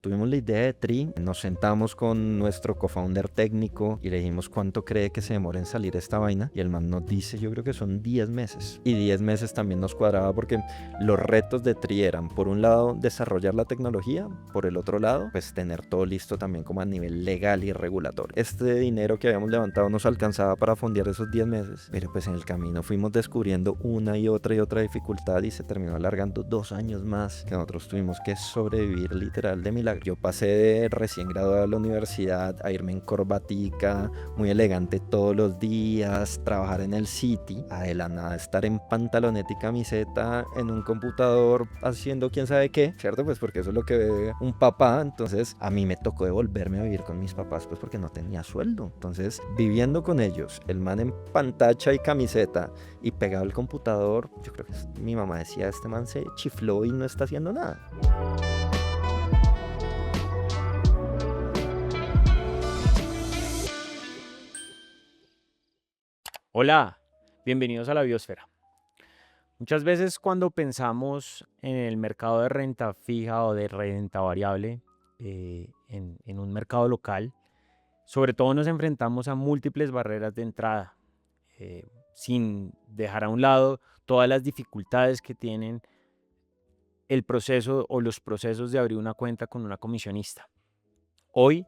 Tuvimos la idea de Tri, nos sentamos con nuestro co-founder técnico y le dijimos cuánto cree que se demora en salir esta vaina y el man nos dice, yo creo que son 10 meses. Y 10 meses también nos cuadraba porque los retos de Tri eran, por un lado, desarrollar la tecnología, por el otro lado, pues tener todo listo también como a nivel legal y regulatorio. Este dinero que habíamos levantado nos alcanzaba para fondear esos 10 meses, pero pues en el camino fuimos descubriendo una y otra dificultad y se terminó alargando 2 años más que nosotros tuvimos que sobrevivir literal de milagro. Yo pasé de recién graduado de la universidad a irme en corbatica, muy elegante todos los días, trabajar en el City, a de la nada estar en pantaloneta y camiseta en un computador haciendo quién sabe qué, ¿cierto? Pues porque eso es lo que ve un papá. Entonces a mí me tocó devolverme a vivir con mis papás pues porque no tenía sueldo. Entonces viviendo con ellos, el man en pantacha y camiseta y pegado al computador, yo creo que mi mamá decía, este man se chifló y no está haciendo nada. Hola, bienvenidos a la Biosfera. Muchas veces cuando pensamos en el mercado de renta fija o de renta variable, en un mercado local, sobre todo nos enfrentamos a múltiples barreras de entrada, sin dejar a un lado todas las dificultades que tienen el proceso o los procesos de abrir una cuenta con una comisionista. Hoy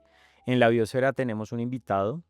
en la Biosfera tenemos un invitado.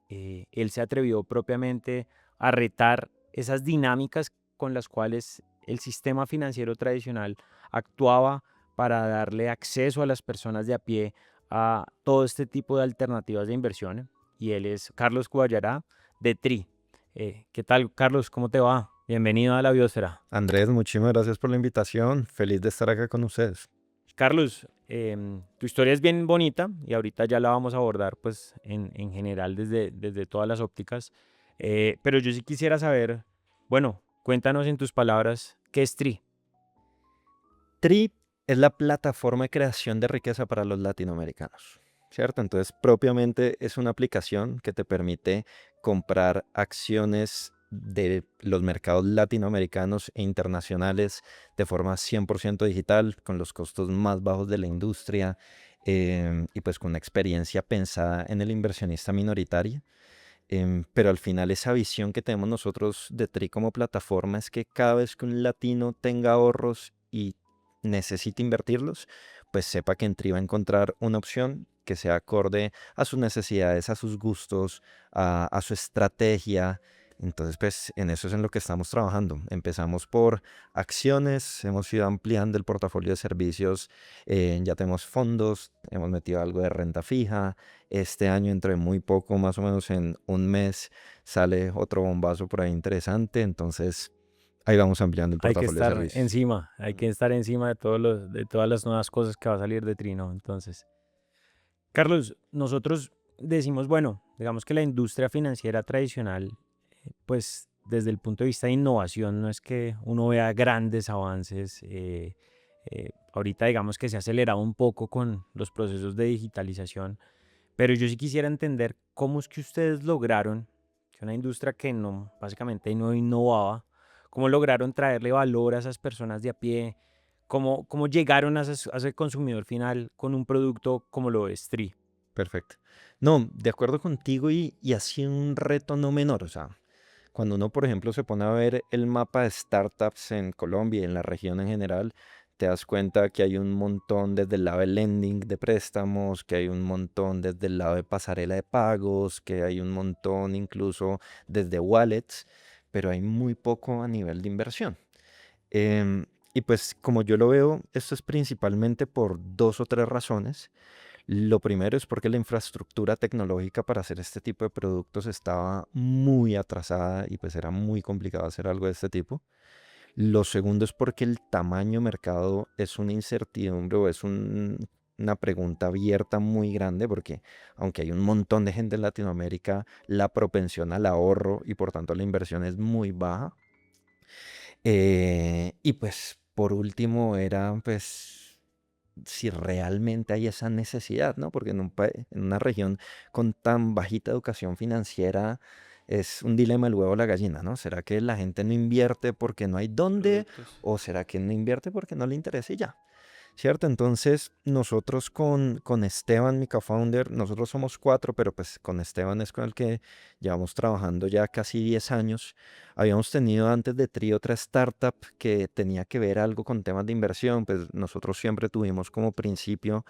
Él se atrevió propiamente a retar esas dinámicas con las cuales el sistema financiero tradicional actuaba para darle acceso a las personas de a pie a todo este tipo de alternativas de inversión. Y él es Carlos Guayará de TRI. ¿Qué tal, Carlos? ¿Cómo te va? Bienvenido a la Biosfera. Andrés, muchísimas gracias por la invitación. Feliz de estar acá con ustedes. Carlos, tu historia es bien bonita y ahorita ya la vamos a abordar pues en general desde todas las ópticas. Pero yo sí quisiera saber, bueno, cuéntanos en tus palabras, ¿qué es TRI? Tri es la plataforma de creación de riqueza para los latinoamericanos, ¿cierto? Entonces, propiamente es una aplicación que te permite comprar acciones de los mercados latinoamericanos e internacionales de forma 100% digital, con los costos más bajos de la industria y pues con una experiencia pensada en el inversionista minoritario. Pero al final esa visión que tenemos nosotros de Tri como plataforma es que cada vez que un latino tenga ahorros y necesite invertirlos, pues sepa que en Tri va a encontrar una opción que sea acorde a sus necesidades, a sus gustos, a su estrategia. Entonces, pues en eso es en lo que estamos trabajando. Empezamos por acciones, hemos ido ampliando el portafolio de servicios, ya tenemos fondos, hemos metido algo de renta fija. Este año, entre muy poco, más o menos en un mes, sale otro bombazo por ahí interesante. Entonces, ahí vamos ampliando el Hay que portafolio de estar servicios. encima, hay que estar encima de de todas las nuevas cosas que va a salir de TRI, ¿no? Entonces, Carlos, nosotros decimos, bueno, digamos que la industria financiera tradicional, pues desde el punto de vista de innovación, no es que uno vea grandes avances. Ahorita digamos que se ha acelerado un poco con los procesos de digitalización, pero yo sí quisiera entender cómo es que ustedes lograron que una industria que no, básicamente no innovaba, cómo lograron traerle valor a esas personas de a pie, cómo llegaron a ese consumidor final con un producto como lo es Tri. Perfecto. No, de acuerdo contigo y así un reto no menor. O sea, cuando uno, por ejemplo, se pone a ver el mapa de startups en Colombia y en la región en general, te das cuenta que hay un montón desde el lado de lending de préstamos, que hay un montón desde el lado de pasarela de pagos, que hay un montón incluso desde wallets, pero hay muy poco a nivel de inversión. Em, y pues como yo lo veo, esto es principalmente por dos o tres razones. Lo primero es porque la infraestructura tecnológica para hacer este tipo de productos estaba muy atrasada y pues era muy complicado hacer algo de este tipo. Lo segundo es porque el tamaño mercado es una incertidumbre o es una pregunta abierta muy grande porque aunque hay un montón de gente en Latinoamérica, la propensión al ahorro y por tanto la inversión es muy baja. Y pues por último era pues si realmente hay esa necesidad, ¿no? Porque en una región con tan bajita educación financiera es un dilema el huevo o la gallina, ¿no? ¿Será que la gente no invierte porque no hay dónde Productos. o será que no invierte porque no le interesa y ya? ¿cierto? Entonces, nosotros con Esteban, mi co-founder, nosotros somos cuatro, pero pues con Esteban es con el que llevamos trabajando ya casi 10 años. Habíamos tenido antes de Tri otra startup que tenía que ver algo con temas de inversión, pues nosotros siempre tuvimos como principio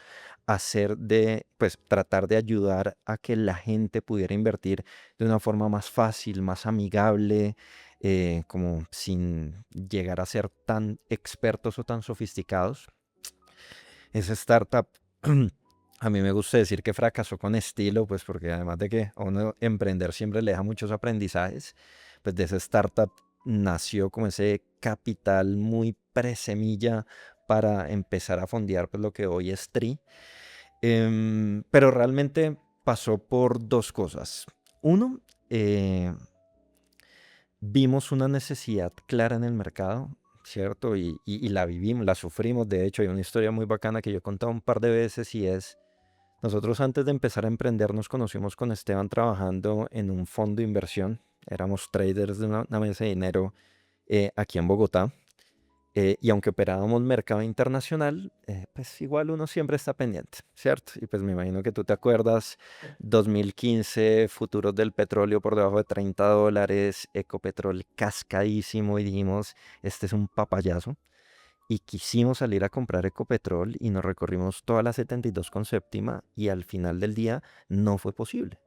pues tratar de ayudar a que la gente pudiera invertir de una forma más fácil, más amigable, como sin llegar a ser tan expertos o tan sofisticados. Esa startup, a mí me gusta decir que fracasó con estilo, pues porque además de que a uno emprender siempre le deja muchos aprendizajes, pues de esa startup nació como ese capital muy presemilla para empezar a fondear pues lo que hoy es Tri. Pero realmente pasó por dos cosas. Uno, eh, vimos una necesidad clara en el mercado, ¿cierto? Y la vivimos, la sufrimos. De hecho, hay una historia muy bacana que yo he contado un par de veces y es, nosotros antes de empezar a emprender nos conocimos con Esteban trabajando en un fondo de inversión. Éramos traders de una mesa de dinero aquí en Bogotá. Y aunque operábamos mercado internacional, pues igual uno siempre está pendiente, ¿cierto? Y pues me imagino que tú te acuerdas, 2015, futuros del petróleo por debajo de $30, Ecopetrol cascadísimo y dijimos, este es un papayazo. Y quisimos salir a comprar Ecopetrol y nos recorrimos toda la 72 con séptima y al final del día no fue posible.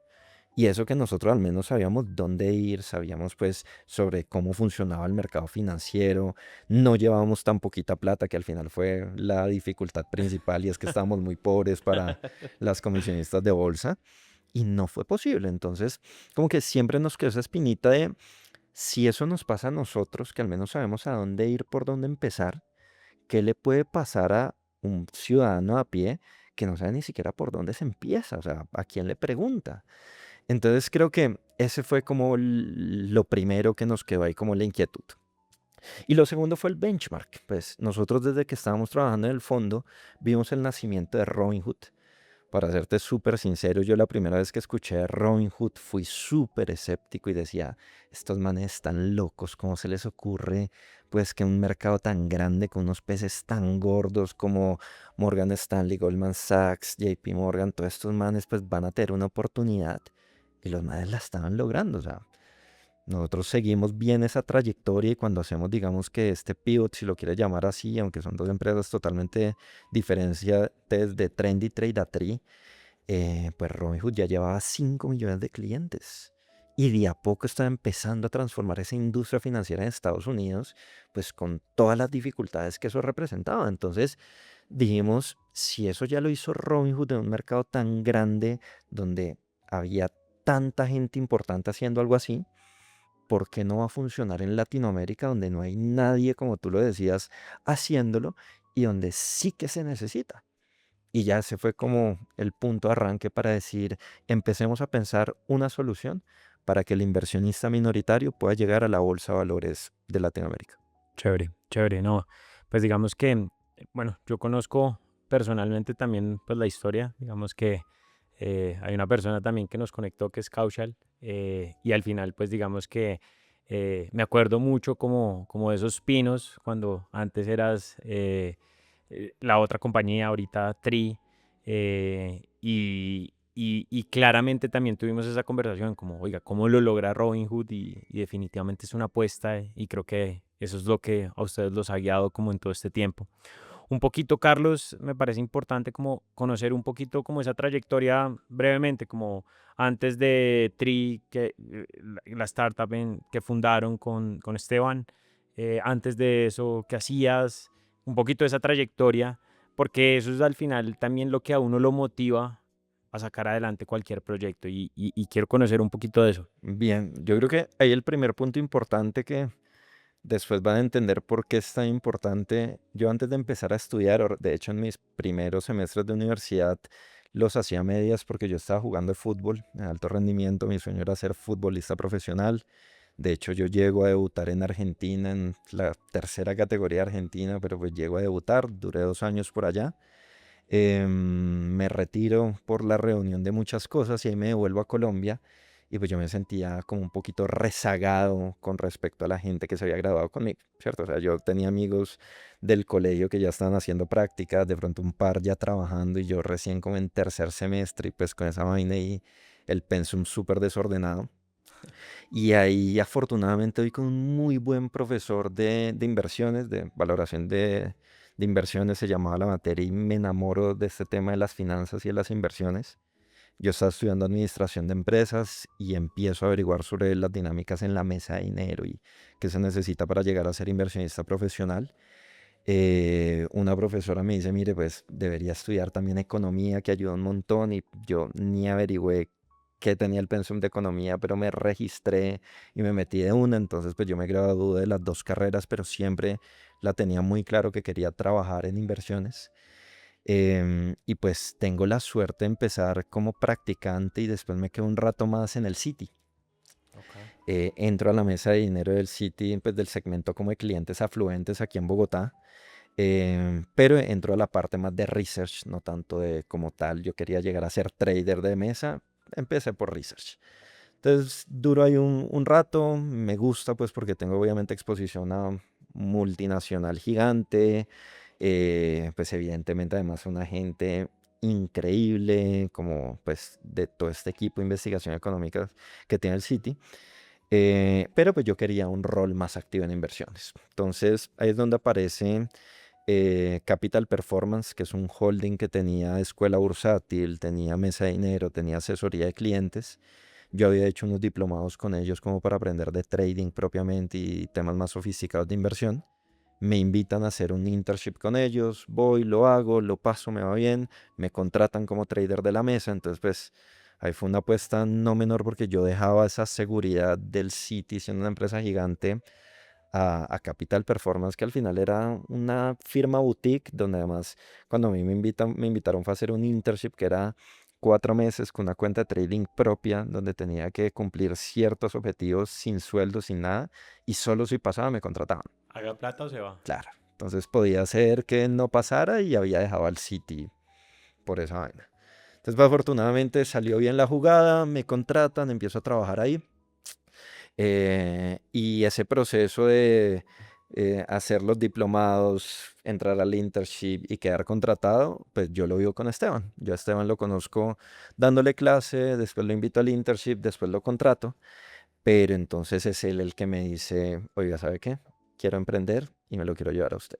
Y eso que nosotros al menos sabíamos dónde ir, sabíamos pues sobre cómo funcionaba el mercado financiero, no llevábamos tan poquita plata que al final fue la dificultad principal y es que estábamos muy pobres para las comisionistas de bolsa y no fue posible. Entonces, como que siempre nos quedó esa espinita de si eso nos pasa a nosotros, que al menos sabemos a dónde ir, por dónde empezar, ¿qué le puede pasar a un ciudadano a pie que no sabe ni siquiera por dónde se empieza? O sea, ¿a quién le pregunta? Entonces creo que ese fue como lo primero que nos quedó ahí como la inquietud. Y lo segundo fue el benchmark. Pues nosotros desde que estábamos trabajando en el fondo vimos el nacimiento de Robinhood. Para serte súper sincero, yo la primera vez que escuché de Robinhood fui súper escéptico y decía, estos manes están locos, ¿cómo se les ocurre pues que un mercado tan grande con unos peces tan gordos como Morgan Stanley, Goldman Sachs, JP Morgan, todos estos manes pues van a tener una oportunidad? Y los manes la estaban logrando, o sea, nosotros seguimos bien esa trayectoria y cuando hacemos, digamos que este pivot, si lo quieres llamar así, aunque son dos empresas totalmente diferentes de Trendy Trade a Tri, pues Robinhood ya llevaba 5 millones de clientes. Y de a poco está empezando a transformar esa industria financiera en Estados Unidos, pues con todas las dificultades que eso representaba. Entonces dijimos, si eso ya lo hizo Robinhood en un mercado tan grande, donde había tanta gente importante haciendo algo así, ¿por qué no va a funcionar en Latinoamérica, donde no hay nadie, como tú lo decías, haciéndolo y donde sí que se necesita? Y ya se fue como el punto de arranque para decir, empecemos a pensar una solución para que el inversionista minoritario pueda llegar a la bolsa de valores de Latinoamérica. Chévere, chévere, no. Pues digamos que, bueno, yo conozco personalmente también pues la historia, digamos que hay una persona también que nos conectó que es Kaushal y al final pues digamos que me acuerdo mucho como de esos pinos cuando antes eras la otra compañía, ahorita Tri, y claramente también tuvimos esa conversación como, oiga, ¿cómo lo logra Robinhood? Y definitivamente es una apuesta y creo que eso es lo que a ustedes los ha guiado como en todo este tiempo. Un poquito, Carlos, me parece importante como conocer un poquito como esa trayectoria brevemente, como antes de Tri, que, la startup que fundaron con Esteban, antes de eso, ¿qué hacías? Un poquito de esa trayectoria, porque eso es al final también lo que a uno lo motiva a sacar adelante cualquier proyecto y quiero conocer un poquito de eso. Bien, yo creo que ahí el primer punto importante que después van a entender por qué es tan importante. Yo antes de empezar a estudiar, de hecho en mis primeros semestres de universidad, los hacía a medias porque yo estaba jugando fútbol de alto rendimiento. Mi sueño era ser futbolista profesional. De hecho, yo llego a debutar en Argentina, en la tercera categoría argentina, pero pues llego a debutar, duré 2 años por allá. Me retiro por la reunión de muchas cosas y ahí me devuelvo a Colombia y pues yo me sentía como un poquito rezagado con respecto a la gente que se había graduado conmigo, ¿cierto? O sea, yo tenía amigos del colegio que ya estaban haciendo prácticas, de pronto un par ya trabajando y yo recién como en tercer semestre y pues con esa vaina y el pensum súper desordenado. Y ahí afortunadamente hoy con un muy buen profesor de inversiones, de valoración de inversiones, se llamaba la materia y me enamoro de este tema de las finanzas y de las inversiones. Yo estaba estudiando administración de empresas y empiezo a averiguar sobre las dinámicas en la mesa de dinero y qué se necesita para llegar a ser inversionista profesional. Una profesora me dice, mire, pues debería estudiar también economía, que ayuda un montón, y yo ni averigüé qué tenía el pensum de economía, pero me registré y me metí de una, entonces pues yo me gradué de las dos carreras, pero siempre la tenía muy claro que quería trabajar en inversiones. Y pues tengo la suerte de empezar como practicante y después me quedo un rato más en el Citi. Ok. Entro a la mesa de dinero del Citi, pues del segmento como de clientes afluentes aquí en Bogotá. Pero entro a la parte más de research, no tanto de como tal. Yo quería llegar a ser trader de mesa, empecé por research. Entonces duro ahí un rato, me gusta pues porque tengo obviamente exposición a multinacional gigante, pues evidentemente además una gente increíble como pues de todo este equipo de investigación económica que tiene el Citi. Pero pues yo quería un rol más activo en inversiones. Entonces ahí es donde aparece Capital Performance, que es un holding que tenía escuela bursátil, tenía mesa de dinero, tenía asesoría de clientes. Yo había hecho unos diplomados con ellos como para aprender de trading propiamente y temas más sofisticados de inversión. Me invitan a hacer un internship con ellos, voy, lo hago, lo paso, me va bien, me contratan como trader de la mesa, entonces pues ahí fue una apuesta no menor porque yo dejaba esa seguridad del Citi siendo una empresa gigante a Capital Performance, que al final era una firma boutique, donde además cuando a mí me invitaron fue a hacer un internship que era 4 meses con una cuenta de trading propia, donde tenía que cumplir ciertos objetivos sin sueldo, sin nada, y solo si pasaba me contrataban. ¿Haga plata o se va? Claro. Entonces podía ser que no pasara y había dejado al City por esa vaina. Entonces, pues, afortunadamente salió bien la jugada, me contratan, empiezo a trabajar ahí. Y ese proceso de hacer los diplomados, entrar al internship y quedar contratado, pues yo lo vivo con Esteban. Yo a Esteban lo conozco dándole clase, después lo invito al internship, después lo contrato, pero entonces es él el que me dice, oiga, ¿sabe qué? Quiero emprender y me lo quiero llevar a usted.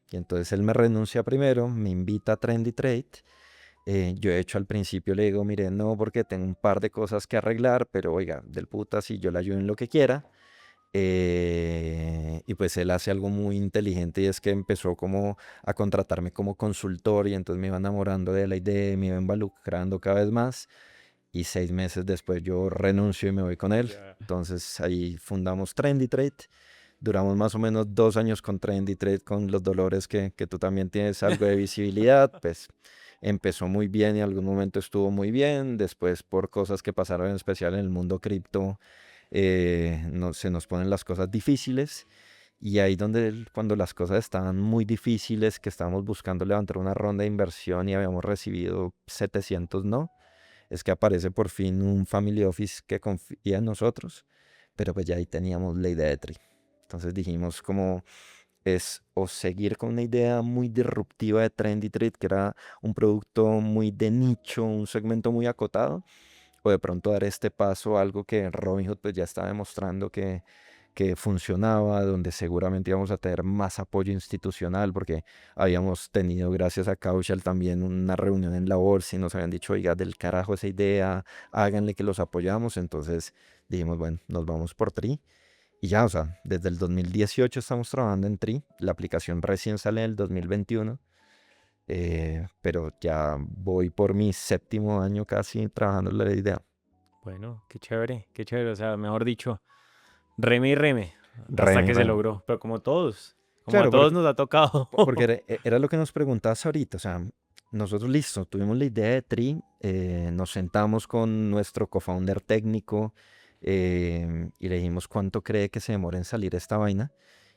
Y entonces él me renuncia primero, me invita a Trendy Trade. Yo he hecho al principio, le digo, mire, no, porque tengo un par de cosas que arreglar, pero oiga, del puta, si yo le ayudo en lo que quiera. Y pues él hace algo muy inteligente y es que empezó como a contratarme como consultor y entonces me iba enamorando de la idea, me iba involucrando cada vez más y 6 meses después yo renuncio y me voy con él. Ya. Entonces ahí fundamos Trendy Trade. Duramos más o menos 2 años con Trendy Trade, con los dolores que tú también tienes algo de visibilidad. Pues empezó muy bien y en algún momento estuvo muy bien. Después, por cosas que pasaron en especial en el mundo cripto, se nos ponen las cosas difíciles. Y ahí donde cuando las cosas estaban muy difíciles, que estábamos buscando levantar una ronda de inversión y habíamos recibido 700 no, es que aparece por fin un family office que confía en nosotros, pero pues ya ahí teníamos la idea de Tri. Entonces dijimos como es o seguir con una idea muy disruptiva de Trendy Trade, que era un producto muy de nicho, un segmento muy acotado, o de pronto dar este paso a algo que Robinhood pues ya está demostrando que funcionaba, donde seguramente íbamos a tener más apoyo institucional, porque habíamos tenido, gracias a Kaushal, también una reunión en la bolsa y nos habían dicho, oiga, del carajo esa idea, háganle que los apoyamos. Entonces dijimos, bueno, nos vamos por Tri. Y ya, o sea, desde el 2018 estamos trabajando en Tri. La aplicación recién sale en el 2021. Pero ya voy por mi séptimo año casi trabajando en la idea. Bueno, qué chévere, qué chévere. O sea, mejor dicho, reme y reme hasta Remy, que se Remy. logró. Pero como todos, como a Claro, todos porque, nos ha tocado. porque era lo que nos preguntabas ahorita. O sea, nosotros listo, tuvimos la idea de Tri, nos sentamos con nuestro cofounder técnico y le dijimos cuánto cree que se demora en salir esta vaina.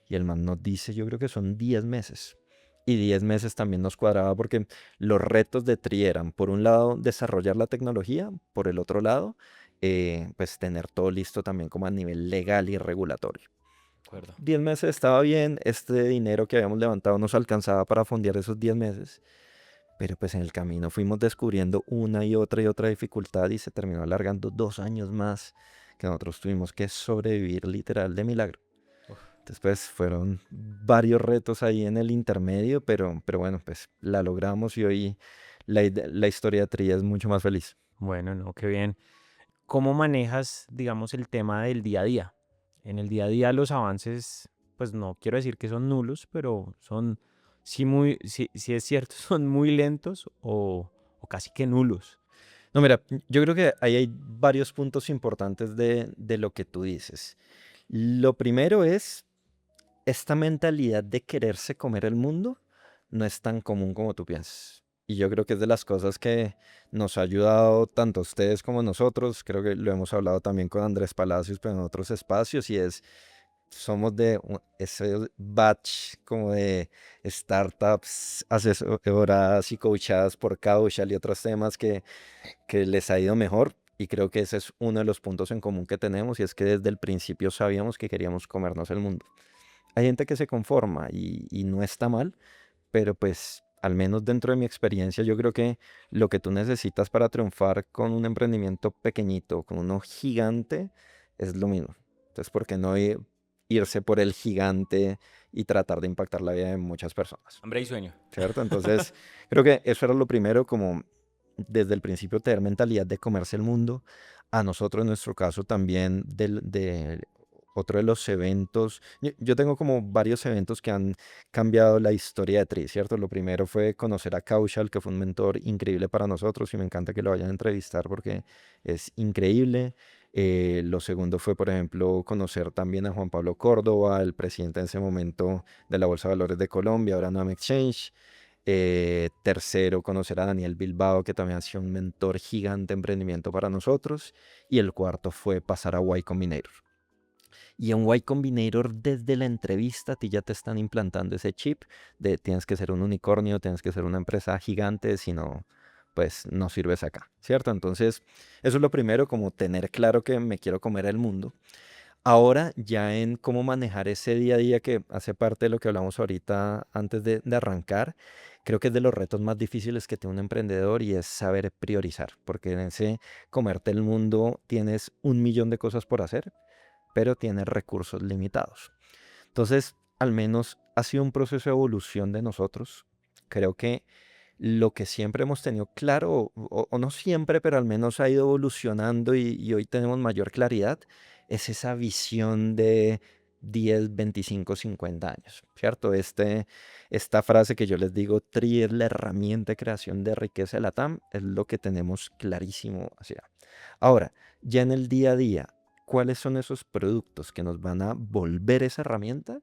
Y el man nos dice, yo creo que son 10 meses. Y 10 meses también nos cuadraba porque los retos de Tri eran, por un lado, desarrollar la tecnología, por el otro lado, pues tener todo listo también como a nivel legal y regulatorio. De acuerdo. 10 meses estaba bien, este dinero que habíamos levantado nos alcanzaba para fondear esos 10 meses, pero pues en el camino fuimos descubriendo una y otra dificultad y se terminó alargando 2 años más que nosotros tuvimos que sobrevivir literal de milagro. Uf. Entonces pues fueron varios retos ahí en el intermedio, pero bueno, pues la logramos y hoy la historia de Trilla es mucho más feliz. Bueno, no, qué bien. ¿Cómo manejas, digamos, el tema del día a día? En el día a día los avances, pues no quiero decir que son nulos, pero son, sí es cierto, son muy lentos o casi que nulos. No, mira, yo creo que ahí hay varios puntos importantes de lo que tú dices. Lo primero es esta mentalidad de quererse comer el mundo no es tan común como tú piensas. Y yo creo que es de las cosas que nos ha ayudado tanto a ustedes como a nosotros. Creo que lo hemos hablado también con Andrés Palacios, pero en otros espacios, y es, somos de ese batch como de startups asesoradas y coachadas por Kaushal y otros temas que les ha ido mejor. Y creo que ese es uno de los puntos en común que tenemos, y es que desde el principio sabíamos que queríamos comernos el mundo. Hay gente que se conforma y no está mal, pero pues al menos dentro de mi experiencia yo creo que lo que tú necesitas para triunfar con un emprendimiento pequeñito, con uno gigante, es lo mismo. Entonces, ¿por qué no irse por el gigante y tratar de impactar la vida de muchas personas? Hambre y sueño. ¿Cierto? Entonces, creo que eso era lo primero, como desde el principio tener mentalidad de comerse el mundo. A nosotros, en nuestro caso, también de otro de los eventos. Yo tengo como varios eventos que han cambiado la historia de Tri, ¿cierto? Lo primero fue conocer a Kaushal, que fue un mentor increíble para nosotros y me encanta que lo vayan a entrevistar porque es increíble. Lo segundo fue, por ejemplo, conocer también a Juan Pablo Córdoba, el presidente en ese momento de la Bolsa de Valores de Colombia, ahora Nam Exchange. Tercero, conocer a Daniel Bilbao, que también ha sido un mentor gigante de emprendimiento para nosotros. Y el cuarto fue pasar a Y Combinator. Y en Y Combinator, desde la entrevista, a ti ya te están implantando ese chip de tienes que ser un unicornio, tienes que ser una empresa gigante, si no, pues no sirves acá, ¿cierto? Entonces, eso es lo primero, como tener claro que me quiero comer el mundo. Ahora, ya en cómo manejar ese día a día que hace parte de lo que hablamos ahorita antes de arrancar, creo que es de los retos más difíciles que tiene un emprendedor y es saber priorizar, porque en ese comerte el mundo tienes 1 millón de cosas por hacer, pero tienes recursos limitados. Entonces, al menos ha sido un proceso de evolución de nosotros. Creo que lo que siempre hemos tenido claro, o no siempre, pero al menos ha ido evolucionando y hoy tenemos mayor claridad, es esa visión de 10, 25, 50 años, ¿cierto? Esta frase que yo les digo, TRI es la herramienta de creación de riqueza de la TAM, es lo que tenemos clarísimo hacia. Ahora, ya en el día a día, ¿cuáles son esos productos que nos van a volver esa herramienta?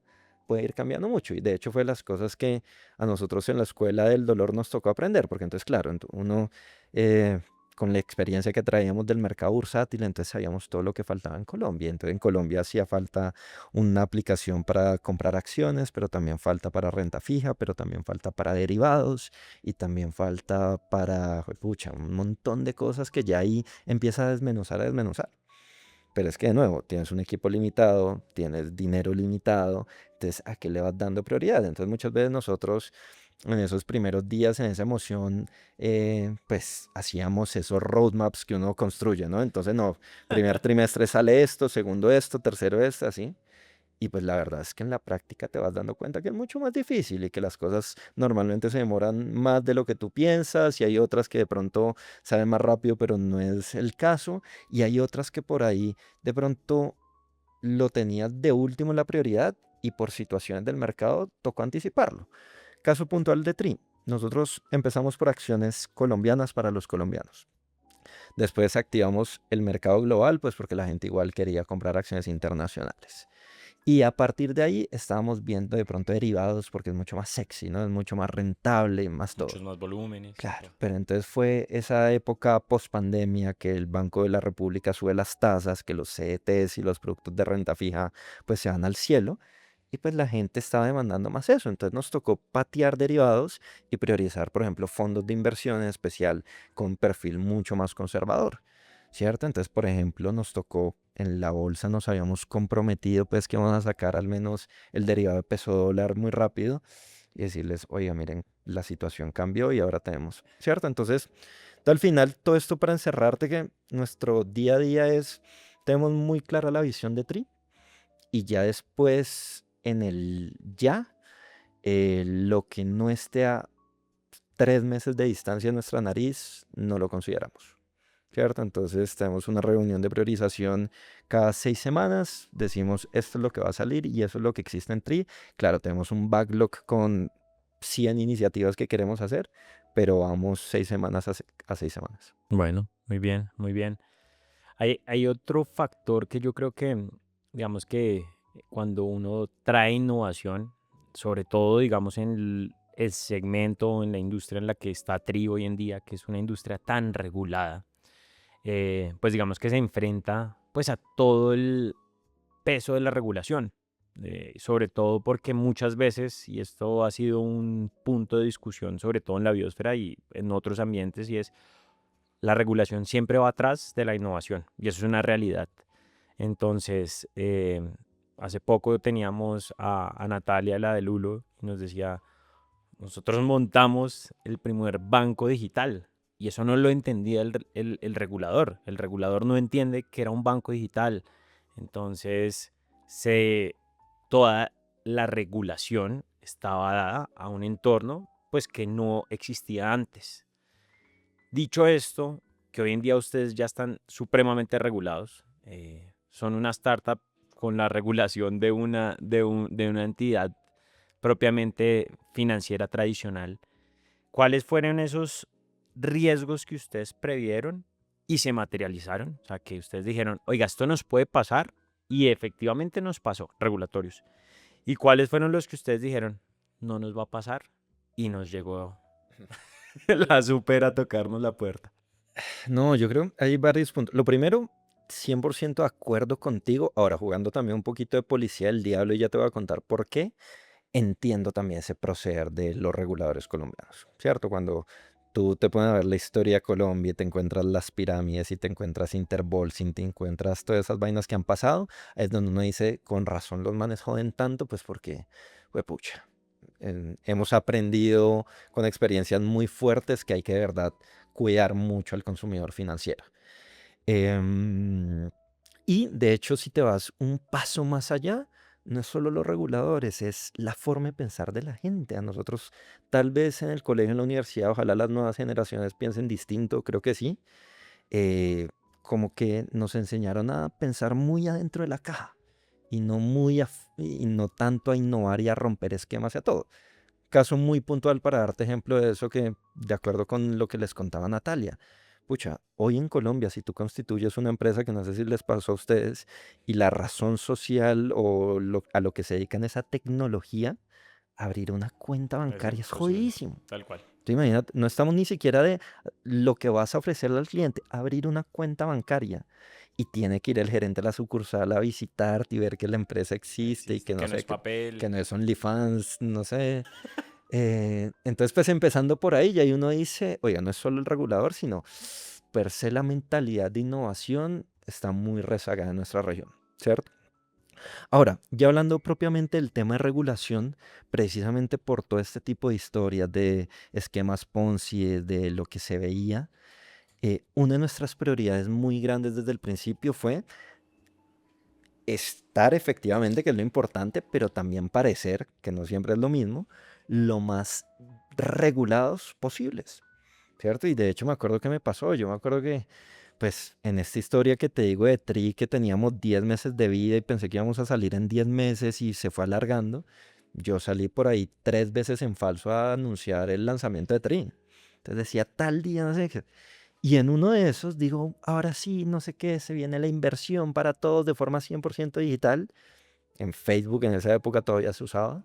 Puede ir cambiando mucho y de hecho fue las cosas que a nosotros en la escuela del dolor nos tocó aprender, porque entonces, claro, uno con la experiencia que traíamos del mercado bursátil, entonces sabíamos todo lo que faltaba en Colombia. Entonces en Colombia hacía falta una aplicación para comprar acciones, pero también falta para renta fija, pero también falta para derivados y también falta para, pucha, un montón de cosas que ya ahí empieza a desmenuzar. Pero es que de nuevo, tienes un equipo limitado, tienes dinero limitado, entonces ¿a qué le vas dando prioridad? Entonces muchas veces nosotros en esos primeros días, en esa emoción, pues hacíamos esos roadmaps que uno construye, ¿no? Entonces no, primer trimestre sale esto, segundo esto, tercero esto, así. Y pues la verdad es que en la práctica te vas dando cuenta que es mucho más difícil y que las cosas normalmente se demoran más de lo que tú piensas y hay otras que de pronto salen más rápido, pero no es el caso. Y hay otras que por ahí de pronto lo tenías de último en la prioridad y por situaciones del mercado tocó anticiparlo. Caso puntual de TRI. Nosotros empezamos por acciones colombianas para los colombianos. Después activamos el mercado global, pues porque la gente igual quería comprar acciones internacionales. Y a partir de ahí estábamos viendo de pronto derivados porque es mucho más sexy, ¿no? Es mucho más rentable y más todo. Muchos más volúmenes. Claro, Ya. pero entonces fue esa época post pandemia que el Banco de la República sube las tasas, que los CDTs y los productos de renta fija pues se van al cielo y pues la gente estaba demandando más eso. Entonces nos tocó patear derivados y priorizar, por ejemplo, fondos de inversión en especial con perfil mucho más conservador. ¿cierto? Entonces, por ejemplo, nos tocó en la bolsa, nos habíamos comprometido pues que vamos a sacar al menos el derivado de peso dólar muy rápido y decirles, oiga, miren, la situación cambió y ahora tenemos, ¿cierto? Entonces, al final, todo esto para encerrarte que nuestro día a día es, tenemos muy clara la visión de Tri y ya después en el ya, lo que no esté a 3 meses de distancia de nuestra nariz, no lo consideramos. ¿Cierto? Entonces tenemos una reunión de priorización cada 6 semanas, decimos esto es lo que va a salir y eso es lo que existe en Tri. Claro, tenemos un backlog con 100 iniciativas que queremos hacer, pero vamos 6 semanas a 6 semanas. Bueno, muy bien, muy bien. Hay otro factor que yo creo que, digamos que cuando uno trae innovación, sobre todo, digamos, en el segmento, en la industria en la que está Tri hoy en día, que es una industria tan regulada, pues digamos que se enfrenta pues a todo el peso de la regulación, sobre todo porque muchas veces, y esto ha sido un punto de discusión, sobre todo en la biosfera y en otros ambientes, y es la regulación siempre va atrás de la innovación, y eso es una realidad. Entonces, hace poco teníamos a Natalia, la de Lulo, y nos decía, nosotros montamos el primer banco digital y eso no lo entendía el regulador. El regulador no entiende que era un banco digital. Entonces, se, toda la regulación estaba dada a un entorno pues que no existía antes. Dicho esto, que hoy en día ustedes ya están supremamente regulados, son una startup con la regulación de una entidad propiamente financiera tradicional. ¿Cuáles fueron esos riesgos que ustedes previeron y se materializaron? O sea, que ustedes dijeron, oiga, esto nos puede pasar y efectivamente nos pasó, regulatorios. ¿Y cuáles fueron los que ustedes dijeron, no nos va a pasar y nos llegó la super a tocarnos la puerta? No, yo creo hay varios puntos. Lo primero, 100% de acuerdo contigo. Ahora, jugando también un poquito de policía del diablo, y ya te voy a contar por qué. Entiendo también ese proceder de los reguladores colombianos, ¿cierto? Cuando tú te pones a ver la historia de Colombia y te encuentras las pirámides y te encuentras Interpol, y te encuentras todas esas vainas que han pasado, es donde uno dice, con razón los manes joden tanto, pues porque, pucha, hemos aprendido con experiencias muy fuertes que hay que de verdad cuidar mucho al consumidor financiero. Em, y de hecho, si te vas un paso más allá, no es solo los reguladores, es la forma de pensar de la gente. A nosotros, tal vez en el colegio, en la universidad, ojalá las nuevas generaciones piensen distinto, creo que sí. eh, Como que nos enseñaron a pensar muy adentro de la caja y no y no tanto a innovar y a romper esquemas y a todo. Caso muy puntual para darte ejemplo de eso que, de acuerdo con lo que les contaba Natalia, pucha, hoy en Colombia, si tú constituyes una empresa, que no sé si les pasó a ustedes, y la razón social o a lo que se dedican es a tecnología, abrir una cuenta Es bancaria es imposible, jodidísimo. tal cual. Tú imagínate, no estamos ni siquiera de lo que vas a ofrecerle al cliente, abrir una cuenta bancaria. Y tiene que ir el gerente de la sucursal a visitarte y ver que la empresa existe y Existe, que no que no sé, es papel. que no es OnlyFans, no sé. Entonces, pues empezando por ahí, ya ahí uno dice, oiga, no es solo el regulador, sino per se la mentalidad de innovación está muy rezagada en nuestra región, ¿cierto? Ahora, ya hablando propiamente del tema de regulación, precisamente por todo este tipo de historias de esquemas Ponzi, de lo que se veía, una de nuestras prioridades muy grandes desde el principio fue estar efectivamente, que es lo importante, pero también parecer, que no siempre es lo mismo, lo más regulados posibles, ¿cierto? Y de hecho me acuerdo que me pasó, yo me acuerdo que, pues, en esta historia que te digo de Tri, que teníamos 10 meses de vida y pensé que íbamos a salir en 10 meses y se fue alargando, yo salí por ahí 3 veces en falso a anunciar el lanzamiento de Tri. Entonces decía tal día, no sé qué. Y en uno de esos digo, ahora sí, no sé qué, se viene la inversión para todos de forma 100% digital. En Facebook en esa época todavía se usaba.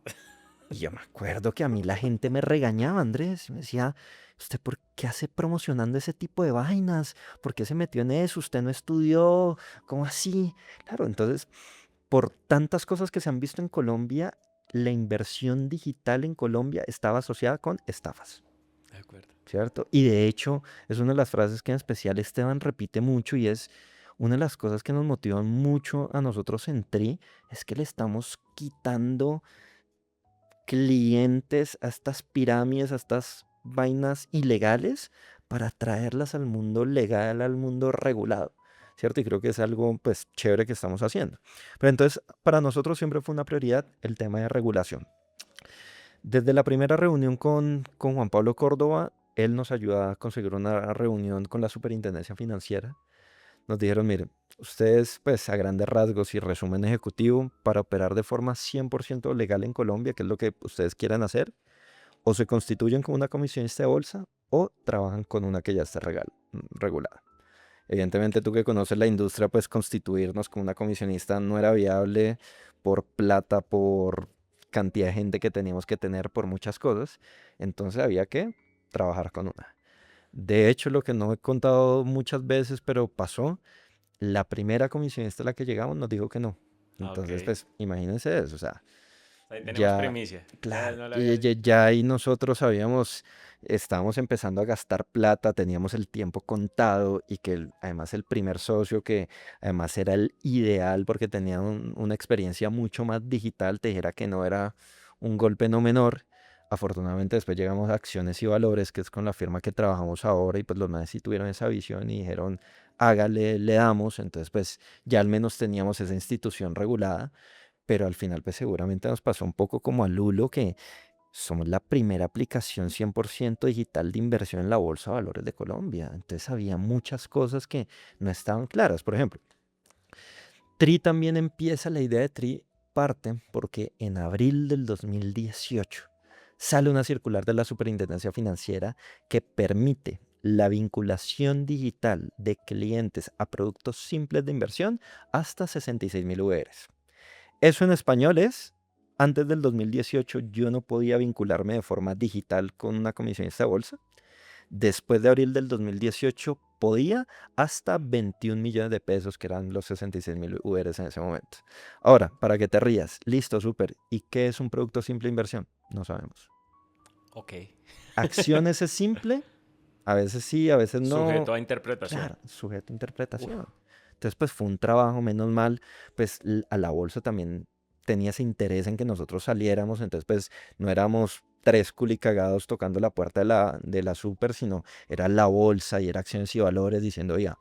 Y yo me acuerdo que a mí la gente me regañaba, Andrés. Me decía, ¿usted por qué hace promocionando ese tipo de vainas? ¿Por qué se metió en eso? ¿Usted no estudió? ¿Cómo así? Claro, entonces, por tantas cosas que se han visto en Colombia, la inversión digital en Colombia estaba asociada con estafas. De acuerdo. ¿cierto? Y de hecho, es una de las frases que en especial Esteban repite mucho y es una de las cosas que nos motivan mucho a nosotros en TRI, es que le estamos quitando clientes a estas pirámides, a estas vainas ilegales para traerlas al mundo legal, al mundo regulado, ¿cierto? Y creo que es algo pues chévere que estamos haciendo. Pero entonces, para nosotros siempre fue una prioridad el tema de regulación. Desde la primera reunión con Juan Pablo Córdoba, él nos ayuda a conseguir una reunión con la Superintendencia Financiera. Nos dijeron, miren, ustedes pues a grandes rasgos y resumen ejecutivo, para operar de forma 100% legal en Colombia, que es lo que ustedes quieran hacer, o se constituyen como una comisionista de bolsa o trabajan con una que ya esté regulada. Evidentemente tú que conoces la industria, pues constituirnos como una comisionista no era viable por plata, por cantidad de gente que teníamos que tener, por muchas cosas. Entonces había que trabajar con una. De hecho, lo que no he contado muchas veces, pero pasó, la primera comisionista a la que llegamos nos dijo que no. Ah, Entonces, ok. pues imagínense eso, o sea, Ahí tenemos ya, primicia. Ya claro, no la y había. ya ahí nosotros estábamos empezando a gastar plata, teníamos el tiempo contado y que además el primer socio, que además era el ideal porque tenía una experiencia mucho más digital, te dijera que no era un golpe no menor. Afortunadamente después llegamos a Acciones y Valores, que es con la firma que trabajamos ahora, y pues los manes sí tuvieron esa visión y dijeron, hágale, le damos. Entonces pues ya al menos teníamos esa institución regulada, pero al final pues seguramente nos pasó un poco como a Lulo, que somos la primera aplicación 100% digital de inversión en la Bolsa de Valores de Colombia. Entonces había muchas cosas que no estaban claras. Por ejemplo, TRI también empieza, la idea de TRI parte porque en abril del 2018 sale una circular de la Superintendencia Financiera que permite la vinculación digital de clientes a productos simples de inversión hasta 66.000 URs. Eso en español es, antes del 2018 yo no podía vincularme de forma digital con una comisionista de bolsa. Después de abril del 2018 podía hasta 21 millones de pesos, que eran los 66.000 URs en ese momento. Ahora, para que te rías, listo, súper. ¿Y qué es un producto simple de inversión? No sabemos. Ok. Acciones es simple, a veces sí, a veces no. Sujeto a interpretación. Claro, sujeto a Uf. interpretación. Entonces, pues fue un trabajo, menos mal, pues a la bolsa también tenía ese interés en que nosotros saliéramos, entonces pues no éramos tres culicagados tocando la puerta de la super, sino era la bolsa y era Acciones y Valores diciendo, oiga,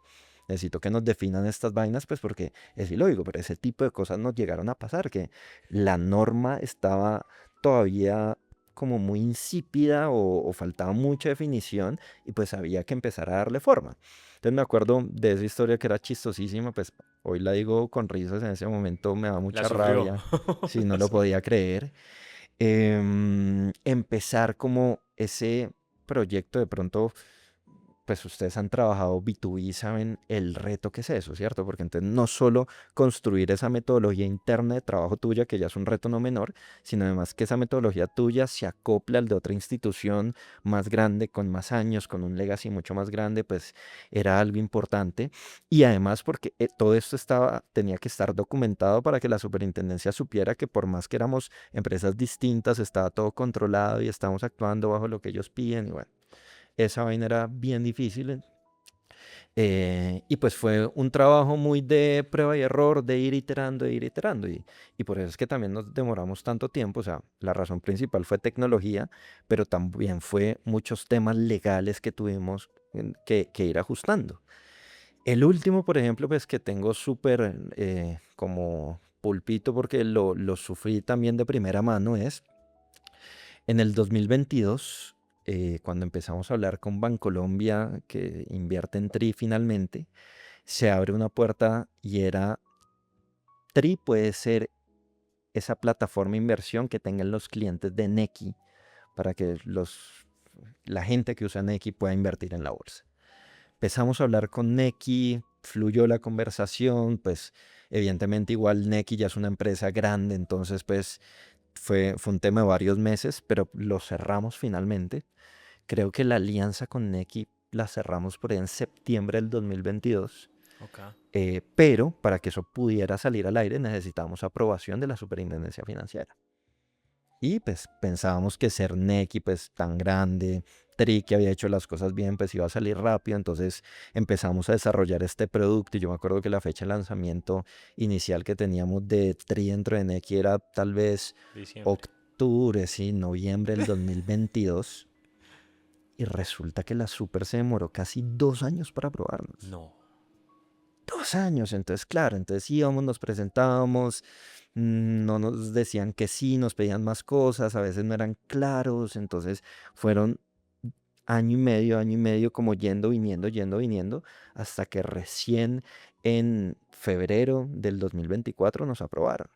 necesito que nos definan estas vainas, pues porque es ilógico, pero ese tipo de cosas nos llegaron a pasar, que la norma estaba todavía como muy insípida o faltaba mucha definición y pues había que empezar a darle forma. Entonces me acuerdo de esa historia que era chistosísima, pues hoy la digo con risas, en ese momento me da La mucha sufrió. rabia, si no La lo sufrió. podía creer. Empezar como ese proyecto de pronto, pues ustedes han trabajado B2B, saben el reto que es eso, ¿cierto? Porque entonces no solo construir esa metodología interna de trabajo tuya, que ya es un reto no menor, sino además que esa metodología tuya se acopla al de otra institución más grande, con más años, con un legacy mucho más grande, pues era algo importante. Y además porque todo esto tenía que estar documentado para que la superintendencia supiera que por más que éramos empresas distintas, estaba todo controlado y estábamos actuando bajo lo que ellos piden. Y bueno, esa vaina era bien difícil. Y pues fue un trabajo muy de prueba y error, de ir iterando, de ir iterando. Y por eso es que también nos demoramos tanto tiempo. O sea, la razón principal fue tecnología, pero también fue muchos temas legales que tuvimos que ir ajustando. El último, por ejemplo, pues que tengo súper como pulpito porque lo sufrí también de primera mano es en el 2022, cuando empezamos a hablar con Bancolombia, que invierte en TRI finalmente, se abre una puerta y era, TRI puede ser esa plataforma de inversión que tengan los clientes de Nequi para que la gente que usa Nequi pueda invertir en la bolsa. Empezamos a hablar con Nequi, fluyó la conversación, pues evidentemente igual Nequi ya es una empresa grande, entonces pues fue un tema de varios meses, pero lo cerramos finalmente. Creo que la alianza con Nequi la cerramos por ahí en septiembre del 2022. Ok. Pero para que eso pudiera salir al aire necesitamos aprobación de la Superintendencia Financiera. Y pues pensábamos que ser Nequi pues tan grande, Tri que había hecho las cosas bien, pues iba a salir rápido. Entonces empezamos a desarrollar este producto y yo me acuerdo que la fecha de lanzamiento inicial que teníamos de Tri dentro de Nequi era tal vez Diciembre. octubre, sí, noviembre del 2022. Y resulta que la Super se demoró casi 2 años para aprobarnos. No. 2 años, entonces claro, entonces íbamos, nos presentábamos, no nos decían que sí, nos pedían más cosas, a veces no eran claros, entonces fueron año y medio como yendo, viniendo, hasta que recién en febrero del 2024 nos aprobaron.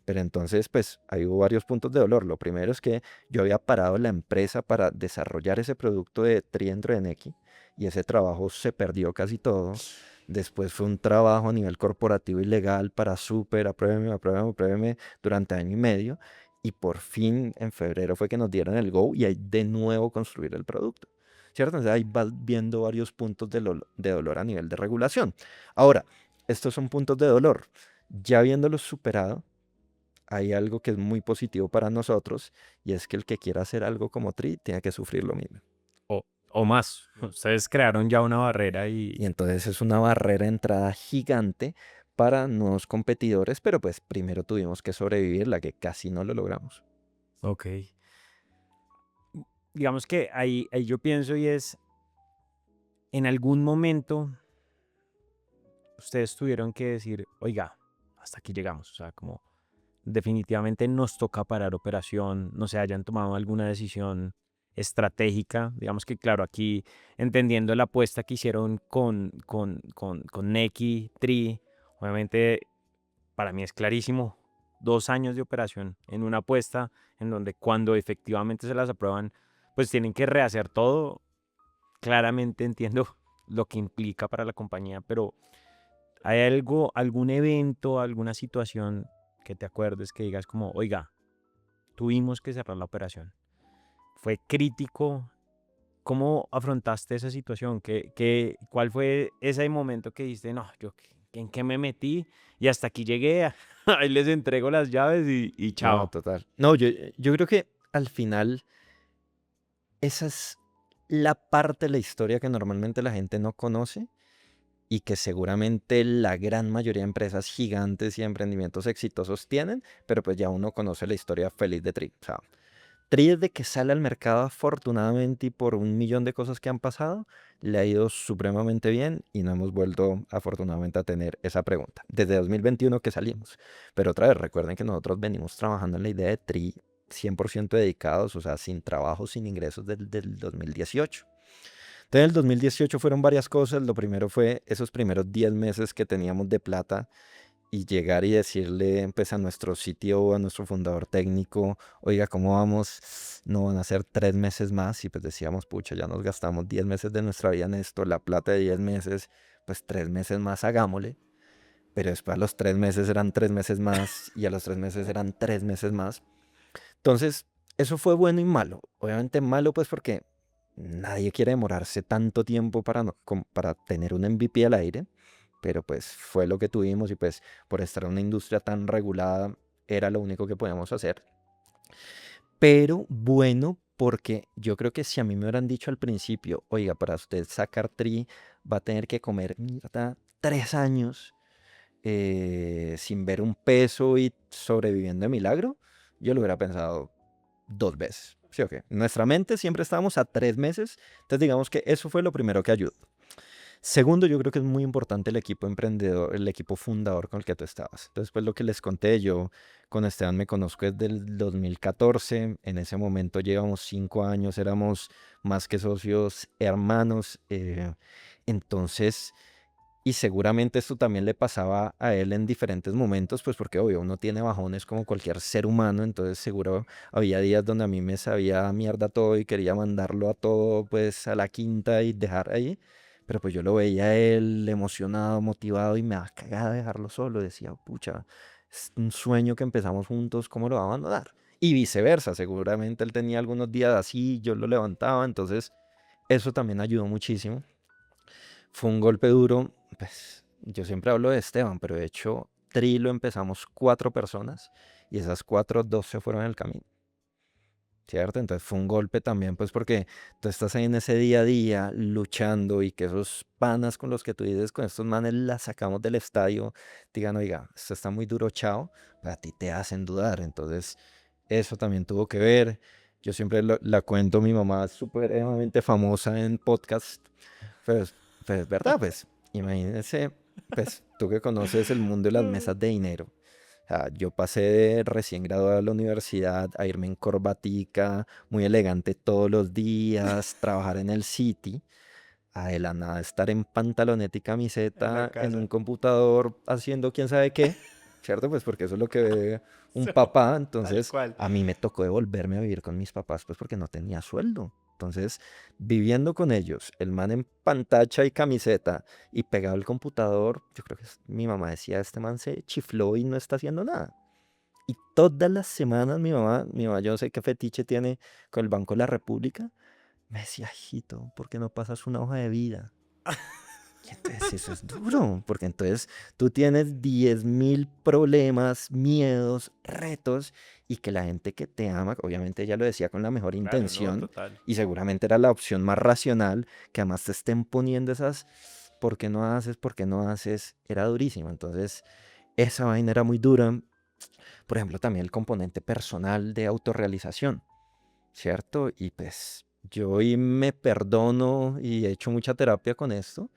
Pero entonces, pues, ahí hubo varios puntos de dolor. Lo primero es que yo había parado la empresa para desarrollar ese producto de Trientro de Nequi y ese trabajo se perdió casi todo. Después fue un trabajo a nivel corporativo y legal para súper, apruébeme, apruébeme, apruébeme durante año y medio. Y por fin en febrero fue que nos dieron el go y ahí de nuevo construir el producto. ¿Cierto? Entonces ahí vas viendo varios puntos de dolor a nivel de regulación. Ahora, estos son puntos de dolor. Ya habiéndolos superado, hay algo que es muy positivo para nosotros y es que el que quiera hacer algo como Tri tiene que sufrir lo mismo. O más. Ustedes crearon ya una barrera Y y... entonces es una barrera de entrada gigante para nuevos competidores, pero pues primero tuvimos que sobrevivir, la que casi no lo logramos. Ok. Digamos que ahí yo pienso y es, en algún momento ustedes tuvieron que decir, oiga, hasta aquí llegamos. O sea, como definitivamente nos toca parar operación, no se hayan tomado alguna decisión estratégica. Digamos que, claro, aquí entendiendo la apuesta que hicieron con Neki, Tri, obviamente para mí es clarísimo. 2 años de operación en una apuesta en donde cuando efectivamente se las aprueban, pues tienen que rehacer todo. Claramente entiendo lo que implica para la compañía, pero ¿hay algo, algún evento, alguna situación que te acuerdes que digas como, oiga, tuvimos que cerrar la operación? ¿Fue crítico? ¿Cómo afrontaste esa situación? ¿Cuál fue ese momento que dijiste, no, yo en qué me metí y hasta aquí llegué? Ahí les entrego las llaves y No, chao. total. No, yo creo que al final esa es la parte de la historia que normalmente la gente no conoce y que seguramente la gran mayoría de empresas gigantes y emprendimientos exitosos tienen, pero pues ya uno conoce la historia feliz de Tri. O sea, Tri desde que sale al mercado afortunadamente y por un millón de cosas que han pasado, le ha ido supremamente bien y no hemos vuelto afortunadamente a tener esa pregunta. Desde 2021 que salimos. Pero otra vez, recuerden que nosotros venimos trabajando en la idea de Tri 100% dedicados, o sea, sin trabajo, sin ingresos del 2018. Entonces, en el 2018 fueron varias cosas. Lo primero fue esos primeros 10 meses que teníamos de plata y llegar y decirle pues a nuestro sitio, a nuestro fundador técnico, oiga, ¿cómo vamos? No van a ser 3 meses más y pues decíamos, pucha, ya nos gastamos 10 meses de nuestra vida en esto, la plata de 10 meses, pues 3 meses más hagámosle, pero después a los 3 meses eran 3 meses más y a los 3 meses eran 3 meses más. Entonces, eso fue bueno y malo. Obviamente malo pues porque nadie quiere demorarse tanto tiempo para, para tener un MVP al aire, pero pues fue lo que tuvimos y pues por estar en una industria tan regulada era lo único que podíamos hacer. Pero bueno, porque yo creo que si a mí me hubieran dicho al principio, oiga, para usted sacar Tri va a tener que comer mierda 3 años sin ver un peso y sobreviviendo de milagro, yo lo hubiera pensado 2 veces. ¿Sí o qué? En nuestra mente siempre estábamos a 3 meses, entonces digamos que eso fue lo primero que ayudó. Segundo, yo creo que es muy importante el equipo emprendedor, el equipo fundador con el que tú estabas. Entonces, pues lo que les conté, yo con Esteban me conozco desde el 2014, en ese momento llevamos 5 años, éramos más que socios, hermanos, entonces, y seguramente esto también le pasaba a él en diferentes momentos, pues porque obvio, uno tiene bajones como cualquier ser humano, entonces seguro había días donde a mí me sabía mierda todo y quería mandarlo a todo pues a la quinta y dejar ahí. Pero pues yo lo veía a él emocionado, motivado y me daba cagada dejarlo solo. Decía, pucha, es un sueño que empezamos juntos, ¿cómo lo va a abandonar? Y viceversa, seguramente él tenía algunos días así, yo lo levantaba, entonces eso también ayudó muchísimo. Fue un golpe duro, pues yo siempre hablo de Esteban, pero de hecho Tri lo empezamos 4 personas y esas 4, 2 se fueron en el camino. ¿cierto? Entonces fue un golpe también, pues porque tú estás ahí en ese día a día luchando y que esos panas con los que tú dices, con estos manes la sacamos del estadio, digan, oiga, esto está muy duro, chao, a ti te hacen dudar. Entonces eso también tuvo que ver. Yo siempre la cuento, mi mamá es supremamente famosa en podcast, pues, pues verdad, pues imagínese, pues tú que conoces el mundo de las mesas de dinero. O sea, yo pasé de recién graduado de la universidad a irme en corbatica, muy elegante todos los días, trabajar en el City, a de la nada estar en pantaloneta y En la camiseta en un casa. computador haciendo quién sabe qué, ¿cierto? Pues porque eso es lo que ve un Sí, papá. tal Entonces, cual. a mí me tocó devolverme a vivir con mis papás, pues porque no tenía sueldo. Entonces, viviendo con ellos, el man en pantacha y camiseta y pegado al computador, yo creo que mi mamá decía, este man se chifló y no está haciendo nada. Y todas las semanas mi mamá, yo no sé qué fetiche tiene con el Banco de la República, me decía, hijito, ¿por qué no pasas una hoja de vida? Y entonces eso es duro, porque entonces tú tienes 10.000 problemas, miedos, retos, y que la gente que te ama, obviamente ella lo decía con la mejor Claro, no, intención, total. y seguramente era la opción más racional, que además te estén poniendo esas, ¿por qué no haces? ¿Por qué no haces? Era durísimo. Entonces, esa vaina era muy dura. Por ejemplo, también el componente personal de autorrealización, ¿cierto? Y pues yo hoy me perdono y he hecho mucha terapia con esto,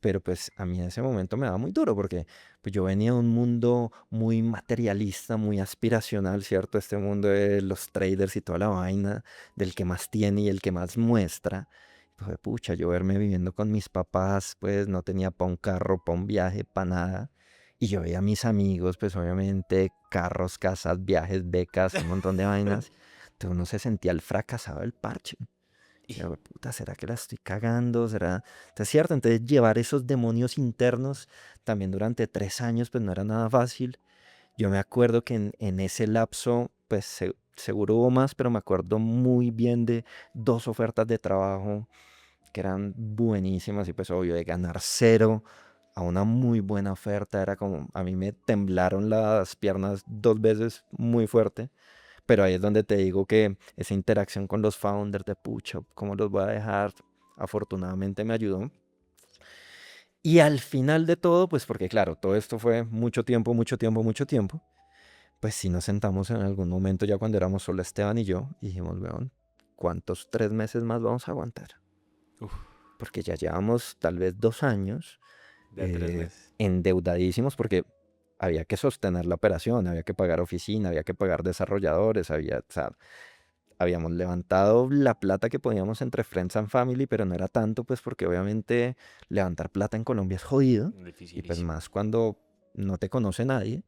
pero pues a mí en ese momento me daba muy duro porque pues yo venía de un mundo muy materialista, muy aspiracional, ¿cierto? Este mundo de los traders y toda la vaina, del que más tiene y el que más muestra. Pues pucha, yo verme viviendo con mis papás, pues no tenía para un carro, para un viaje, para nada. Y yo veía a mis amigos, pues obviamente carros, casas, viajes, becas, un montón de vainas. Entonces uno se sentía el fracasado del parche. Y- Decía, puta, ¿será que la estoy cagando? ¿Será? Es cierto, entonces llevar esos demonios internos también durante 3 años, pues no era nada fácil. Yo me acuerdo que en ese lapso, pues seguro hubo más, pero me acuerdo muy bien de 2 ofertas de trabajo que eran buenísimas y pues obvio de ganar cero a una muy buena oferta. Era como, a mí me temblaron las piernas 2 veces muy fuerte. Pero ahí es donde te digo que esa interacción con los founders de Pucho, cómo los voy a dejar, afortunadamente me ayudó. Y al final de todo, pues porque claro, todo esto fue mucho tiempo, mucho tiempo, mucho tiempo, pues sí nos sentamos en algún momento ya cuando éramos solo Esteban y yo y dijimos, weón, ¿cuántos 3 meses más vamos a aguantar? Uf, Porque ya llevamos tal vez 2 años de 3 meses. endeudadísimos porque había que sostener la operación, había que pagar oficina, había que pagar desarrolladores, o sea, habíamos levantado la plata que podíamos entre Friends and Family, pero no era tanto, pues porque obviamente levantar plata en Colombia es jodido, y pues Dificilísimo. más cuando no te conoce nadie.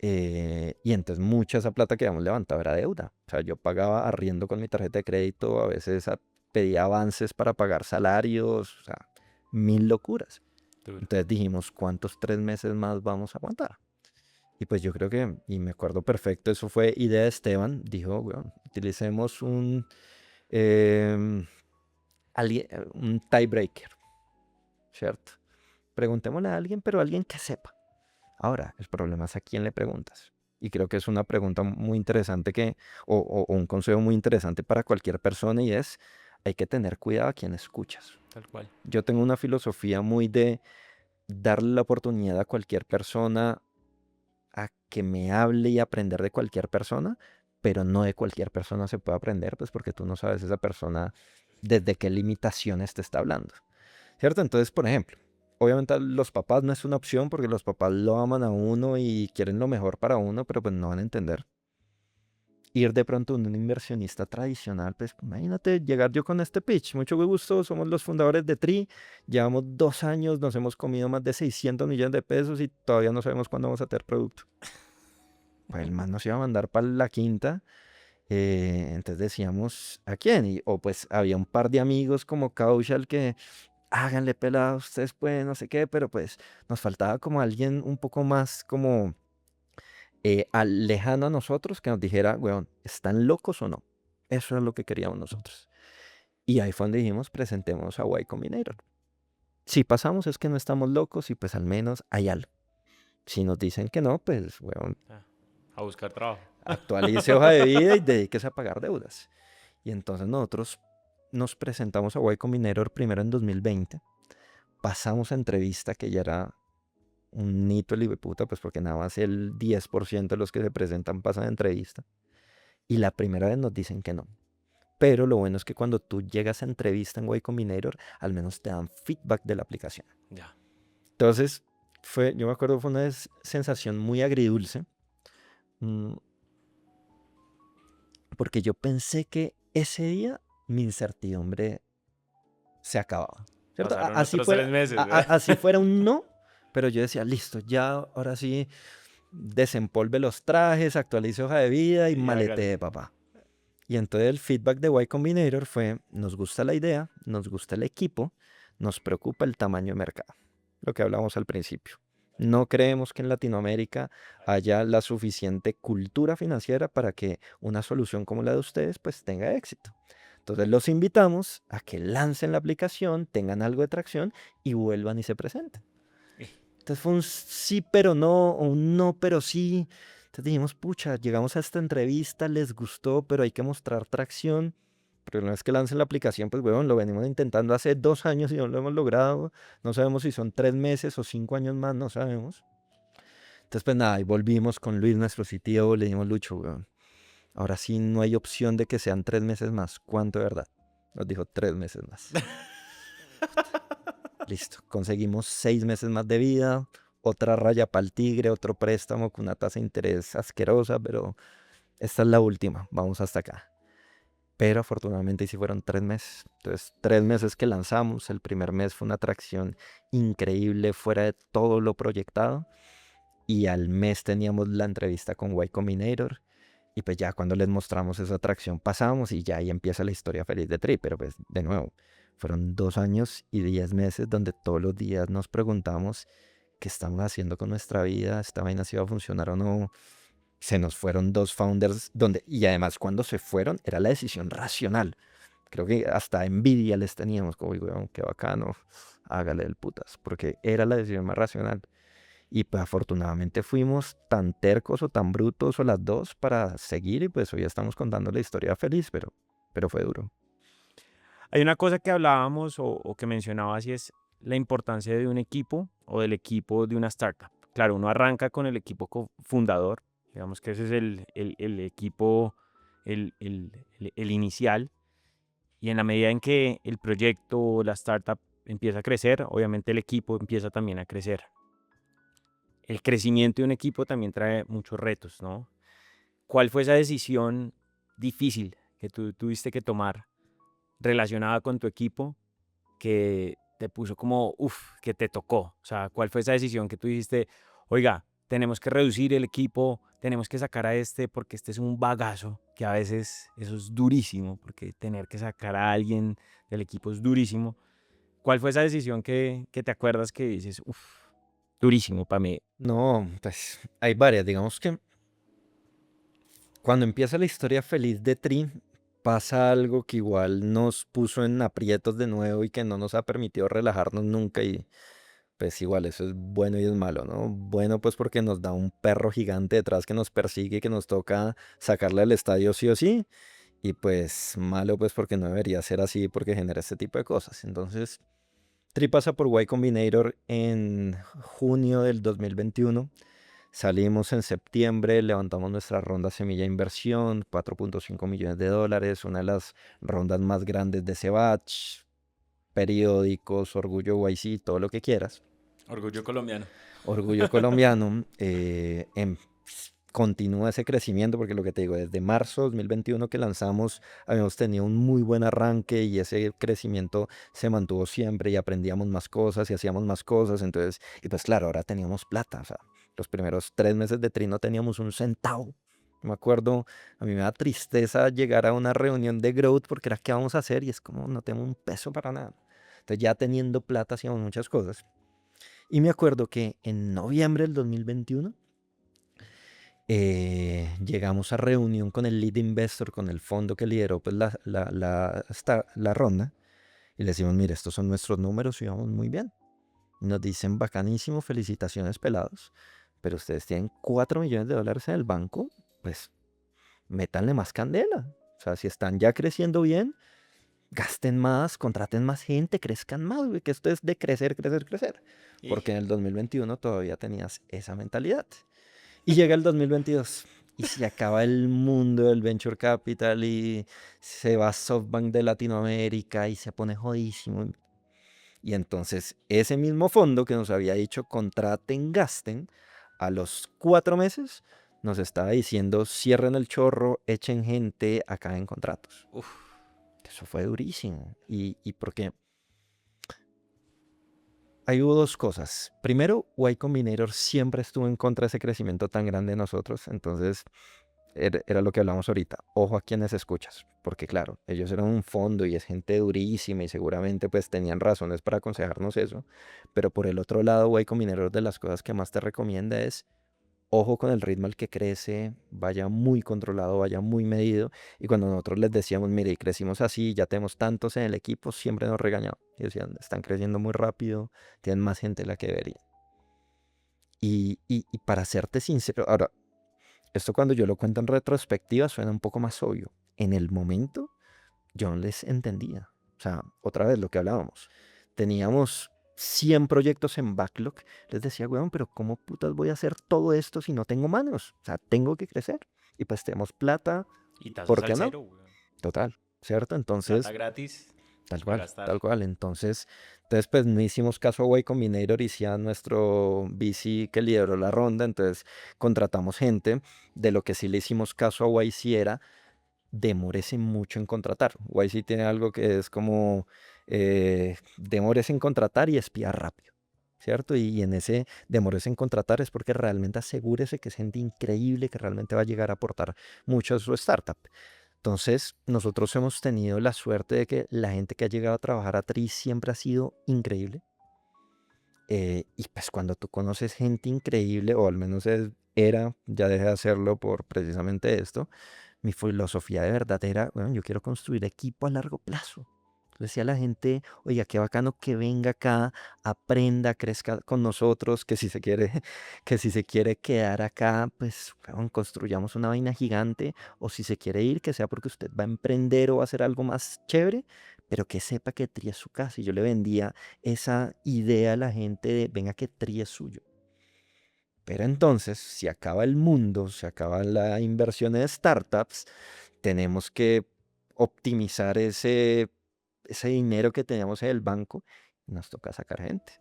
Y entonces mucha esa plata que habíamos levantado era deuda. O sea, yo pagaba arriendo con mi tarjeta de crédito, a veces pedía avances para pagar salarios, o sea, mil locuras. Duro. Entonces dijimos, ¿cuántos 3 meses más vamos a aguantar? Y pues yo creo que, y me acuerdo perfecto, eso fue idea de Esteban. Dijo, bueno, utilicemos em, un tiebreaker, ¿cierto? Preguntémosle a alguien, pero alguien que sepa. Ahora, el problema es a quién le preguntas. Y creo que es una pregunta muy interesante o un consejo muy interesante para cualquier persona y es, hay que tener cuidado a quién escuchas. Tal cual. Yo tengo una filosofía muy de darle la oportunidad a cualquier persona a que me hable y aprender de cualquier persona, pero no de cualquier persona se puede aprender, pues porque tú no sabes esa persona desde qué limitaciones te está hablando, ¿cierto? Entonces, por ejemplo, obviamente los papás no es una opción porque los papás lo aman a uno y quieren lo mejor para uno, pero pues no van a entender. Ir de pronto a un inversionista tradicional, pues imagínate llegar yo con este pitch, mucho gusto, somos los fundadores de Tri, llevamos 2 años, nos hemos comido más de 600 millones de pesos y todavía no sabemos cuándo vamos a tener producto. Pues el man nos iba a mandar para la quinta. Entonces decíamos, ¿a quién? O pues había un par de amigos como Kaushal que háganle pelado, ustedes pueden, no sé qué, pero pues nos faltaba como alguien un poco más como lejano a nosotros que nos dijera, weón, ¿están locos o no? Eso es lo que queríamos nosotros. Y ahí fue donde dijimos, presentemos a Y Combinator. Si pasamos es que no estamos locos y pues al menos hay algo. Si nos dicen que no, pues, weón, Ah, a buscar trabajo. actualice hoja de vida y dedíquese a pagar deudas. Y entonces nosotros nos presentamos a Y Combinator primero en 2020, pasamos a entrevista, que ya era un hito el hijueputa, pues porque nada más el 10% de los que se presentan pasan a entrevista. Y la primera vez nos dicen que no. Pero lo bueno es que cuando tú llegas a entrevista en Y Combinator, al menos te dan feedback de la aplicación. Ya. Entonces, yo me acuerdo, fue una sensación muy agridulce, mm, porque yo pensé que ese día mi incertidumbre se acababa, ¿cierto? Pasaron otros 3 meses. Así fuera un no, pero yo decía, listo, ya ahora sí, desempolve los trajes, actualice hoja de vida y Y hágale. maletee, papá. Y entonces el feedback de Y Combinator fue, nos gusta la idea, nos gusta el equipo, nos preocupa el tamaño de mercado, lo que hablamos al principio. No creemos que en Latinoamérica haya la suficiente cultura financiera para que una solución como la de ustedes pues tenga éxito. Entonces los invitamos a que lancen la aplicación, tengan algo de tracción y vuelvan y se presenten. Entonces fue un sí pero no, o un no pero sí. Entonces dijimos, pucha, llegamos a esta entrevista, les gustó, pero hay que mostrar tracción. Pero una vez que lancen la aplicación, pues bueno, lo venimos intentando hace 2 años y no lo hemos logrado. No sabemos si son 3 meses o 5 años más, no sabemos. Entonces pues nada, y volvimos con Luis, nuestro CTO, le dimos, Lucho, weón, ahora sí no hay opción de que sean 3 meses más. ¿Cuánto de verdad? Nos dijo 3 meses más. Listo, conseguimos 6 meses más de vida, otra raya para el tigre, otro préstamo con una tasa de interés asquerosa, pero esta es la última, vamos hasta acá. Pero afortunadamente sí fueron 3 meses. Entonces, 3 meses que lanzamos, el primer mes fue una atracción increíble, fuera de todo lo proyectado. Y al mes teníamos la entrevista con Y Combinator. Y pues ya cuando les mostramos esa atracción pasamos y ya ahí empieza la historia feliz de Tri. Pero pues de nuevo, fueron 2 años y 10 meses donde todos los días nos preguntamos qué estamos haciendo con nuestra vida, esta vaina si va a funcionar o no. Se nos fueron 2 founders y además cuando se fueron era la decisión racional. Creo que hasta envidia les teníamos, como, "Uy, weón, qué bacano, hágale del putas", porque era la decisión más racional. Y pues afortunadamente fuimos tan tercos o tan brutos o las dos para seguir y pues hoy estamos contando la historia feliz, pero fue duro. Hay una cosa que hablábamos o que mencionabas y es la importancia de un equipo o del equipo de una startup. Claro, uno arranca con el equipo fundador, digamos que ese es el equipo, el inicial, y en la medida en que el proyecto o la startup empieza a crecer, obviamente el equipo empieza también a crecer. El crecimiento de un equipo también trae muchos retos, ¿no? ¿Cuál fue esa decisión difícil que tú tuviste que tomar relacionada con tu equipo que te puso como, uff, que te tocó? O sea, ¿cuál fue esa decisión que tú dijiste, oiga, tenemos que reducir el equipo, tenemos que sacar a este porque este es un bagazo, que a veces eso es durísimo, porque tener que sacar a alguien del equipo es durísimo? ¿Cuál fue esa decisión que te acuerdas que dices, uff, durísimo para mí? No, pues hay varias, digamos que cuando empieza la historia feliz de Tri, pasa algo que igual nos puso en aprietos de nuevo y que no nos ha permitido relajarnos nunca y pues igual eso es bueno y es malo, ¿no? Bueno pues porque nos da un perro gigante detrás que nos persigue y que nos toca sacarle al estadio sí o sí y pues malo pues porque no debería ser así porque genera este tipo de cosas. Entonces Tri pasa por Y Combinator en junio del 2021. Salimos en septiembre, levantamos nuestra ronda semilla de inversión, $4.5 millones, una de las rondas más grandes de ese batch, periódicos, Orgullo YC, todo lo que quieras. Orgullo colombiano. Orgullo colombiano, continúa ese crecimiento porque lo que te digo, desde marzo de 2021 que lanzamos, habíamos tenido un muy buen arranque y ese crecimiento se mantuvo siempre y aprendíamos más cosas y hacíamos más cosas. Entonces, y pues claro, ahora teníamos plata. O sea, los primeros 3 meses de Tri no teníamos un centavo. Me acuerdo, a mí me da tristeza llegar a una reunión de growth porque era qué vamos a hacer y es como no tengo un peso para nada. Entonces ya teniendo plata hacíamos muchas cosas. Y me acuerdo que en noviembre del 2021 llegamos a reunión con el lead investor, con el fondo que lideró pues, la ronda, y le decimos, mire, estos son nuestros números y vamos muy bien. Y nos dicen, bacanísimo, felicitaciones pelados, pero ustedes tienen $4 millones en el banco, pues métanle más candela. O sea, si están ya creciendo bien, gasten más, contraten más gente, crezcan más, güey, que esto es de crecer, crecer, crecer. Y Porque en el 2021 todavía tenías esa mentalidad. Y llega el 2022 y se acaba el mundo del venture capital y se va SoftBank de Latinoamérica y se pone jodísimo. Y entonces ese mismo fondo que nos había dicho contraten, gasten, a los 4 meses nos estaba diciendo cierren el chorro, echen gente, acaben contratos. uf, Eso fue durísimo. ¿Y por qué? Ahí hubo dos cosas. Primero, Y Combinator siempre estuvo en contra de ese crecimiento tan grande de nosotros. Entonces, era lo que hablamos ahorita. Ojo a quienes escuchas. Porque claro, ellos eran un fondo y es gente durísima y seguramente pues tenían razones para aconsejarnos eso. Pero por el otro lado, Y Combinator de las cosas que más te recomienda es ojo con el ritmo al que crece, vaya muy controlado, vaya muy medido. Y cuando nosotros les decíamos, mire, y crecimos así, ya tenemos tantos en el equipo, siempre nos regañaban. Y decían, están creciendo muy rápido, tienen más gente de la que deberían. Y para serte sincero, ahora, esto cuando yo lo cuento en retrospectiva suena un poco más obvio. En el momento, yo no les entendía. O sea, otra vez lo que hablábamos. Teníamos 100 proyectos en backlog. Les decía, weón, pero ¿cómo putas voy a hacer todo esto si no tengo manos? O sea, tengo que crecer. Y pues tenemos plata, y tazos ¿por al qué no? cero, weón. Total, ¿cierto? Plata Entonces, gratis tal a cual, gastar. tal cual. Entonces pues no hicimos caso a Y Combinator y sí a nuestro VC que lideró la ronda. Entonces contratamos gente. De lo que sí le hicimos caso a YC era demórese mucho en contratar. YC tiene algo que es como demórese en contratar y espiar rápido, ¿cierto? Y en ese demórese en contratar es porque realmente asegúrese que es gente increíble que realmente va a llegar a aportar mucho a su startup. Entonces, nosotros hemos tenido la suerte de que la gente que ha llegado a trabajar a Tri siempre ha sido increíble. Y pues cuando tú conoces gente increíble, o al menos era, ya dejé de hacerlo por precisamente esto, mi filosofía de verdad era, bueno, yo quiero construir equipo a largo plazo. Le decía a la gente, oiga, qué bacano que venga acá, aprenda, crezca con nosotros, que si se quiere, que si se quiere quedar acá, pues weón, construyamos una vaina gigante, o si se quiere ir, que sea porque usted va a emprender o va a hacer algo más chévere, pero que sepa que Tri es su casa. Y yo le vendía esa idea a la gente de, venga, que Tri es suyo. Pero entonces, si acaba el mundo, se acaba la inversión en startups, tenemos que optimizar ese dinero que teníamos en el banco y nos toca sacar gente.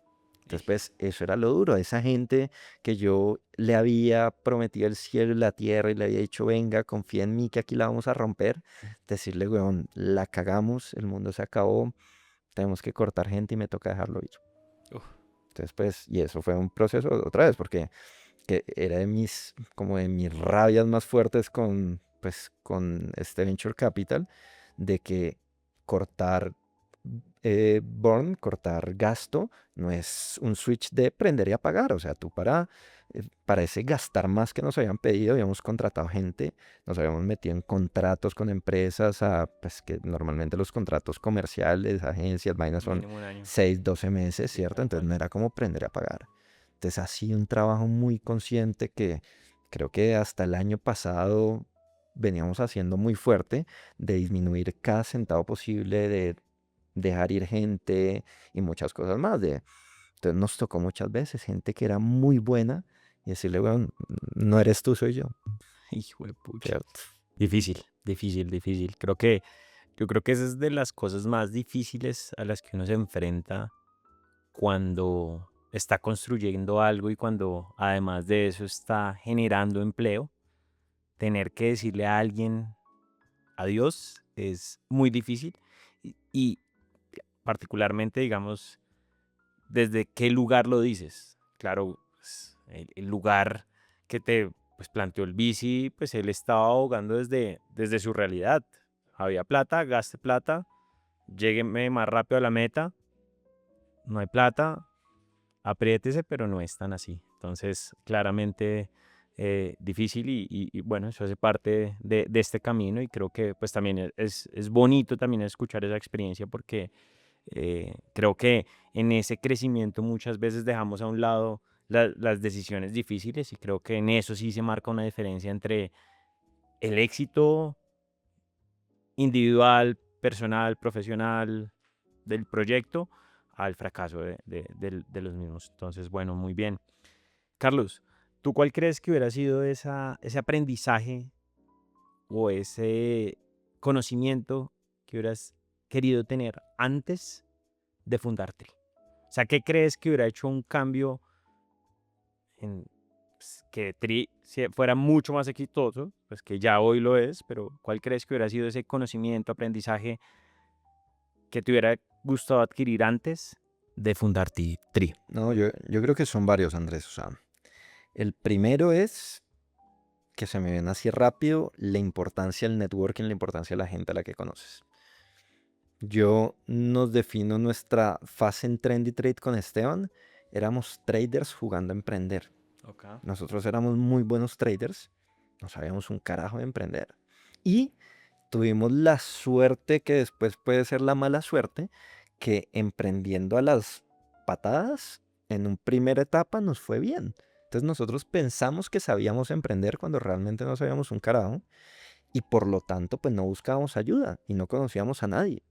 Entonces, pues eso era lo duro. Esa gente que yo le había prometido el cielo y la tierra y le había dicho, venga, confía en mí que aquí la vamos a romper. Decirle, weón, la cagamos, el mundo se acabó, tenemos que cortar gente y me toca dejarlo ir. Uf, Entonces, pues, y eso fue un proceso otra vez, porque que era como de mis rabias más fuertes con, pues, con este Venture Capital, de que cortar burn, cortar gasto, no es un switch de prender y apagar. O sea, tú para ese gastar más que nos habían pedido, habíamos contratado gente, nos habíamos metido en contratos con empresas, pues que normalmente los contratos comerciales, agencias, vainas son mínimo un año. 6 12 meses, Sí, ¿cierto? tal Entonces cual. no era como prender y apagar. Entonces ha sido un trabajo muy consciente que creo que hasta el año pasado veníamos haciendo muy fuerte de disminuir cada centavo posible, de dejar ir gente y muchas cosas más. Entonces nos tocó muchas veces gente que era muy buena y decirle, bueno, no eres tú, soy yo, Hijo de pucha. ¿cierto? Difícil, difícil, difícil. Yo creo que esa es de las cosas más difíciles a las que uno se enfrenta cuando está construyendo algo y cuando además de eso está generando empleo. Tener que decirle a alguien adiós es muy difícil y particularmente, digamos, desde qué lugar lo dices. Claro, pues, el lugar que te pues, planteó el bici, pues él estaba ahogando desde su realidad. Había plata, gaste plata, llégueme más rápido a la meta, no hay plata, apriétese, pero no es tan así. Entonces, claramente difícil y bueno, eso hace parte de este camino y creo que pues también es bonito también escuchar esa experiencia porque creo que en ese crecimiento muchas veces dejamos a un lado las decisiones difíciles y creo que en eso sí se marca una diferencia entre el éxito individual, personal, profesional del proyecto al fracaso de los mismos. Entonces, bueno, muy bien. Carlos, ¿tú cuál crees que hubiera sido ese aprendizaje o ese conocimiento que hubieras querido tener antes de fundar Tri? O sea, ¿qué crees que hubiera hecho un cambio en que Tri fuera mucho más exitoso? Pues que ya hoy lo es, pero ¿cuál crees que hubiera sido ese conocimiento, aprendizaje que te hubiera gustado adquirir antes de fundar Tri? No, yo creo que son varios, Andrés. O sea, el primero es que se me viene así rápido la importancia del networking, la importancia de la gente a la que conoces. Yo nos defino nuestra fase en Trendy Trade con Esteban. Éramos traders jugando a emprender. Ok. Nosotros éramos muy buenos traders. No sabíamos un carajo de emprender. Y tuvimos la suerte, que después puede ser la mala suerte, que emprendiendo a las patadas, en una primera etapa nos fue bien. Entonces nosotros pensamos que sabíamos emprender cuando realmente no sabíamos un carajo y por lo tanto pues no buscábamos ayuda y no conocíamos a nadie.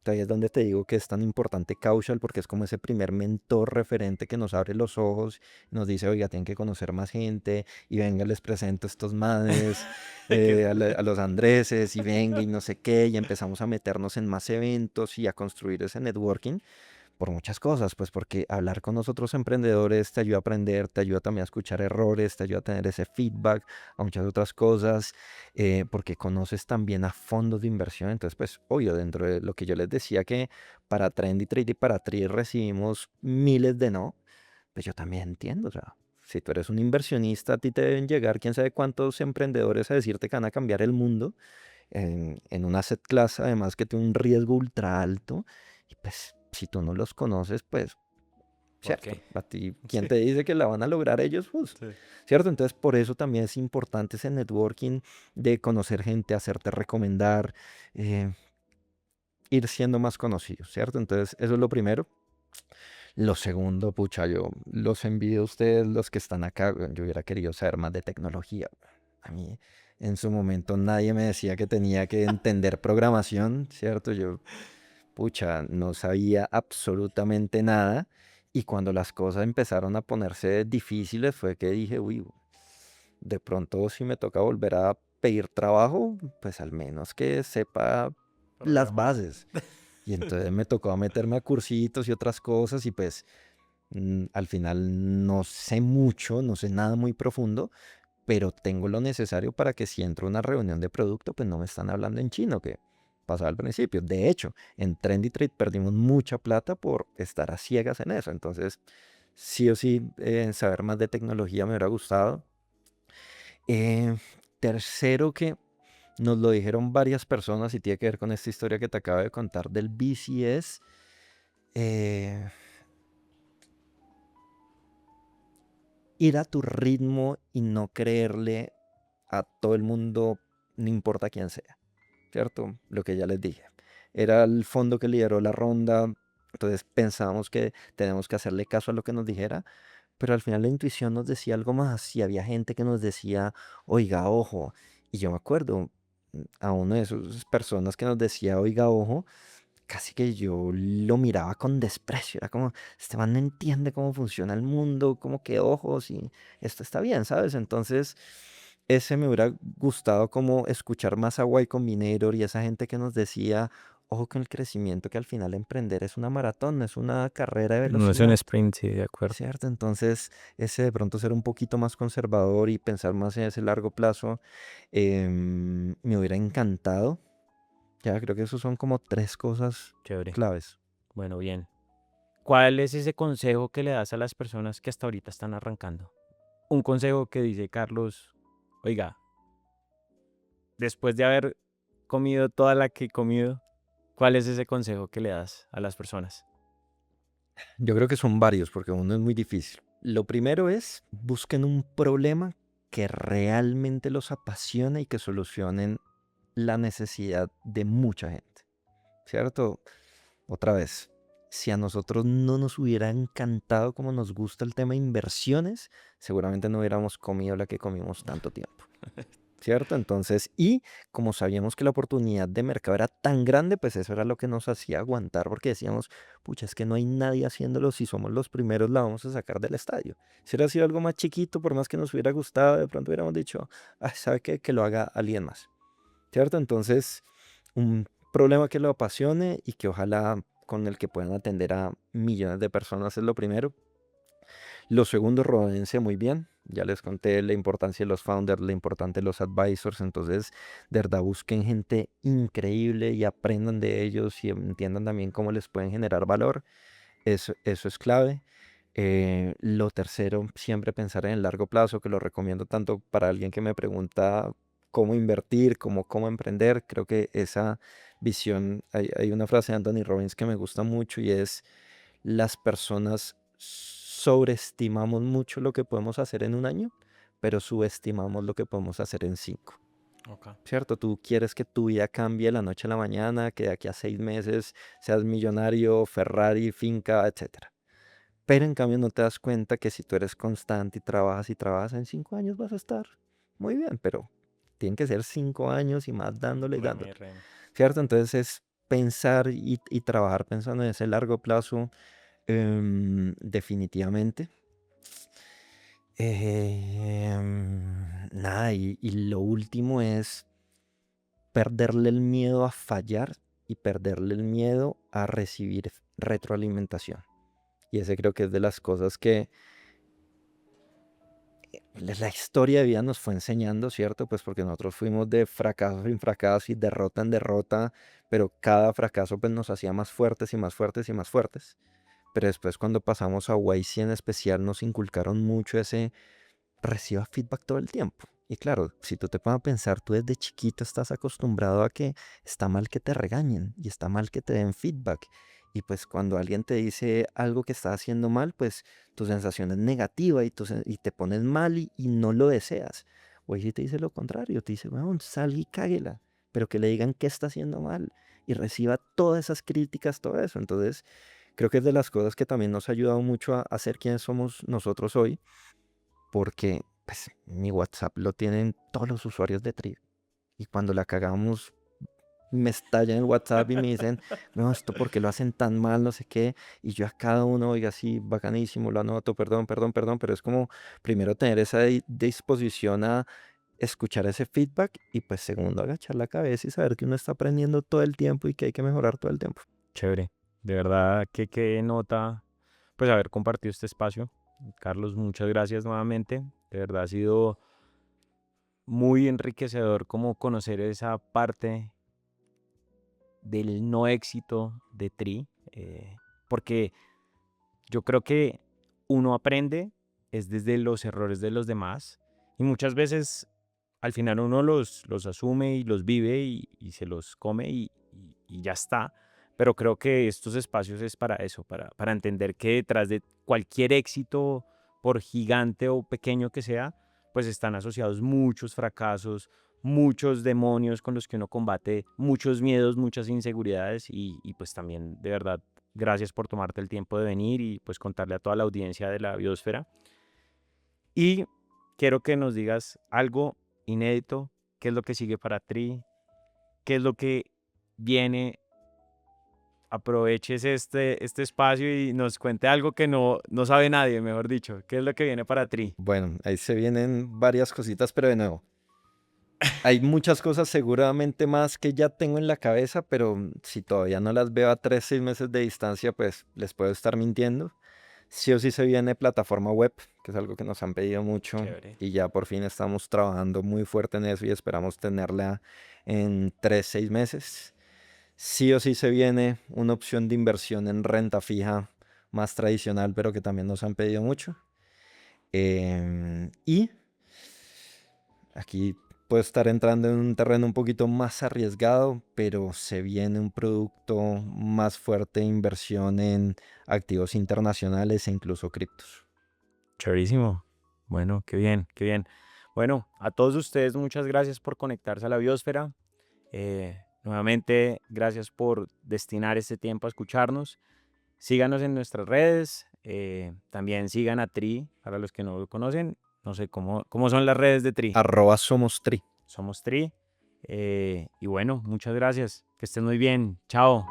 Ahí es donde te digo que es tan importante Kaushal porque es como ese primer mentor referente que nos abre los ojos, nos dice, oiga, tienen que conocer más gente y venga, les presento estos manes, Qué- a los Andreses y venga y no sé qué, y empezamos a meternos en más eventos y a construir ese networking por muchas cosas, pues porque hablar con nosotros emprendedores te ayuda a aprender, te ayuda también a escuchar errores, te ayuda a tener ese feedback, a muchas otras cosas, porque conoces también a fondos de inversión. Entonces, pues, obvio, dentro de lo que yo les decía que para Trendy Trade y para Tri recibimos miles de no, pues yo también entiendo, o sea, si tú eres un inversionista, a ti te deben llegar quién sabe cuántos emprendedores a decirte que van a cambiar el mundo en un asset class, además que tiene un riesgo ultra alto, y pues si tú no los conoces, pues, ¿Por cierto, qué? a ti, ¿quién Sí, te dice que la van a lograr ellos? Pues, sí. cierto, entonces por eso también es importante ese networking de conocer gente, hacerte recomendar, eh, ir siendo más conocido, ¿cierto? Entonces eso es lo primero. Lo segundo, pucha, yo los envidio a ustedes, los que están acá, weón. Yo hubiera querido saber más de tecnología. A mí, en su momento, nadie me decía que tenía que entender programación, ¿cierto? Yo, pucha, no sabía absolutamente nada. Y cuando las cosas empezaron a ponerse difíciles, fue que dije, uy, de pronto si me toca volver a pedir trabajo, pues al menos que sepa las Programar. bases. Y entonces me tocó meterme a cursitos y otras cosas y pues al final no sé mucho, no sé nada muy profundo, pero tengo lo necesario para que si entro a una reunión de producto, pues no me están hablando en chino, que pasaba al principio. De hecho, en Trendy Trade perdimos mucha plata por estar a ciegas en eso. Entonces, sí o sí, saber más de tecnología me hubiera gustado. Eh, tercero, que nos lo dijeron varias personas y tiene que ver con esta historia que te acabo de contar del BCS. eh, Ir a tu ritmo y no creerle a todo el mundo, no importa quién sea, ¿cierto? Lo que ya les dije. Era el fondo que lideró la ronda, entonces pensábamos que tenemos que hacerle caso a lo que nos dijera, pero al final la intuición nos decía algo más y había gente que nos decía, oiga, ojo. Y yo me acuerdo a una de esas personas que nos decía, oiga, ojo, casi que yo lo miraba con desprecio. Era como, este man no entiende cómo funciona el mundo, como que ojos y esto está bien, ¿sabes? Entonces, ese me hubiera gustado como escuchar más a Y Combinator y esa gente que nos decía, ojo con el crecimiento, que al final emprender es una maratón, no es una carrera de No es un velocidad. sprint, sí, de acuerdo. ¿Cierto? Entonces, ese de pronto ser un poquito más conservador y pensar más en ese largo plazo, me hubiera encantado. Ya creo que esos son como tres cosas Chévere. claves. Bueno, bien. ¿Cuál es ese consejo que le das a las personas que hasta ahorita están arrancando? Un consejo que dice Carlos, oiga, después de haber comido toda la que he comido, ¿cuál es ese consejo que le das a las personas? Yo creo que son varios porque uno es muy difícil. Lo primero es busquen un problema que realmente los apasione y que solucionen la necesidad de mucha gente. ¿Cierto? Otra vez, si a nosotros no nos hubiera encantado como nos gusta el tema de inversiones, seguramente no hubiéramos comido la que comimos tanto tiempo. ¿cierto? Entonces, y como sabíamos que la oportunidad de mercado era tan grande, pues eso era lo que nos hacía aguantar, porque decíamos, pucha, es que no hay nadie haciéndolo, si somos los primeros la vamos a sacar del estadio. Si hubiera sido algo más chiquito, por más que nos hubiera gustado, de pronto hubiéramos dicho, "Ah, ¿sabe qué? Que lo haga alguien más", ¿cierto? Entonces, un problema que lo apasione y que ojalá con el que puedan atender a millones de personas es lo primero. Lo segundo, rodéense muy bien. Ya les conté la importancia de los founders, la importancia de los advisors. Entonces, de verdad, busquen gente increíble y aprendan de ellos y entiendan también cómo les pueden generar valor. Eso es clave. Lo tercero, siempre pensar en el largo plazo, que lo recomiendo tanto para alguien que me pregunta cómo invertir, cómo emprender. Creo que esa visión, hay una frase de Anthony Robbins que me gusta mucho y es, las personas sobreestimamos mucho lo que podemos hacer en un año, pero subestimamos lo que podemos hacer en 5. Ok. ¿Cierto? Tú quieres que tu vida cambie de la noche a la mañana, que de aquí a 6 meses seas millonario, Ferrari, finca, etcétera. Pero en cambio no te das cuenta que si tú eres constante y trabajas, en 5 años vas a estar muy bien, pero tienen que ser 5 años y más dándole y Reme, dándole. reme. ¿Cierto? Entonces es pensar y trabajar pensando en ese largo plazo, definitivamente. Nada, y lo último es perderle el miedo a fallar y perderle el miedo a recibir retroalimentación. Y ese creo que es de las cosas que la historia de vida nos fue enseñando, ¿cierto? Pues porque nosotros fuimos de fracaso en fracaso y derrota en derrota, pero cada fracaso pues nos hacía más fuertes y más fuertes y más fuertes. Pero después cuando pasamos a YC en especial nos inculcaron mucho ese reciba feedback todo el tiempo. Y claro, si tú te pones a pensar, tú desde chiquito estás acostumbrado a que está mal que te regañen y está mal que te den feedback. Y pues cuando alguien te dice algo que está haciendo mal, pues tu sensación es negativa y te pones mal y no lo deseas. O ahí sí te dice lo contrario, te dice, bueno, sal y cáguela, pero que le digan qué está haciendo mal y reciba todas esas críticas, todo eso. Entonces, creo que es de las cosas que también nos ha ayudado mucho a ser quienes somos nosotros hoy, porque pues mi WhatsApp lo tienen todos los usuarios de Tri. Y cuando la cagamos, me estallan el WhatsApp y me dicen, no, esto porque lo hacen tan mal, no sé qué. Y yo a cada uno, oiga, sí, bacanísimo, lo anoto, perdón, perdón, perdón, pero es como primero tener esa disposición a escuchar ese feedback y pues segundo agachar la cabeza y saber que uno está aprendiendo todo el tiempo y que hay que mejorar todo el tiempo. Chévere. De verdad que qué nota, pues haber compartido este espacio. Carlos, muchas gracias nuevamente. De verdad ha sido muy enriquecedor como conocer esa parte del no éxito de Tri, porque yo creo que uno aprende es desde los errores de los demás y muchas veces al final uno los asume y los vive y se los come y ya está. Pero creo que estos espacios es para eso, para entender que detrás de cualquier éxito, por gigante o pequeño que sea, pues están asociados muchos fracasos, muchos demonios con los que uno combate, muchos miedos, muchas inseguridades y pues también de verdad gracias por tomarte el tiempo de venir y pues contarle a toda la audiencia de la biosfera. Y quiero que nos digas algo inédito, qué es lo que sigue para Tri, qué es lo que viene. Aproveches este espacio y nos cuente algo que no sabe nadie, mejor dicho. ¿Qué es lo que viene para Tri? Bueno, ahí se vienen varias cositas, pero de nuevo, hay muchas cosas seguramente más que ya tengo en la cabeza, pero si todavía no las veo a 3, 6 meses de distancia, pues les puedo estar mintiendo. Sí o sí se viene plataforma web, que es algo que nos han pedido mucho Chévere. y ya por fin estamos trabajando muy fuerte en eso y esperamos tenerla en 3, 6 meses. Sí o sí se viene una opción de inversión en renta fija más tradicional, pero que también nos han pedido mucho. Y aquí puedo estar entrando en un terreno un poquito más arriesgado, pero se viene un producto más fuerte de inversión en activos internacionales e incluso criptos. Chéverísimo. Bueno, qué bien, qué bien. Bueno, a todos ustedes muchas gracias por conectarse a la biosfera. Nuevamente, gracias por destinar este tiempo a escucharnos. Síganos en nuestras redes. También sigan a Tri, para los que no lo conocen. No sé cómo son las redes de Tri. @somostri. somos Tri. Y bueno, muchas gracias. Que estén muy bien. Chao.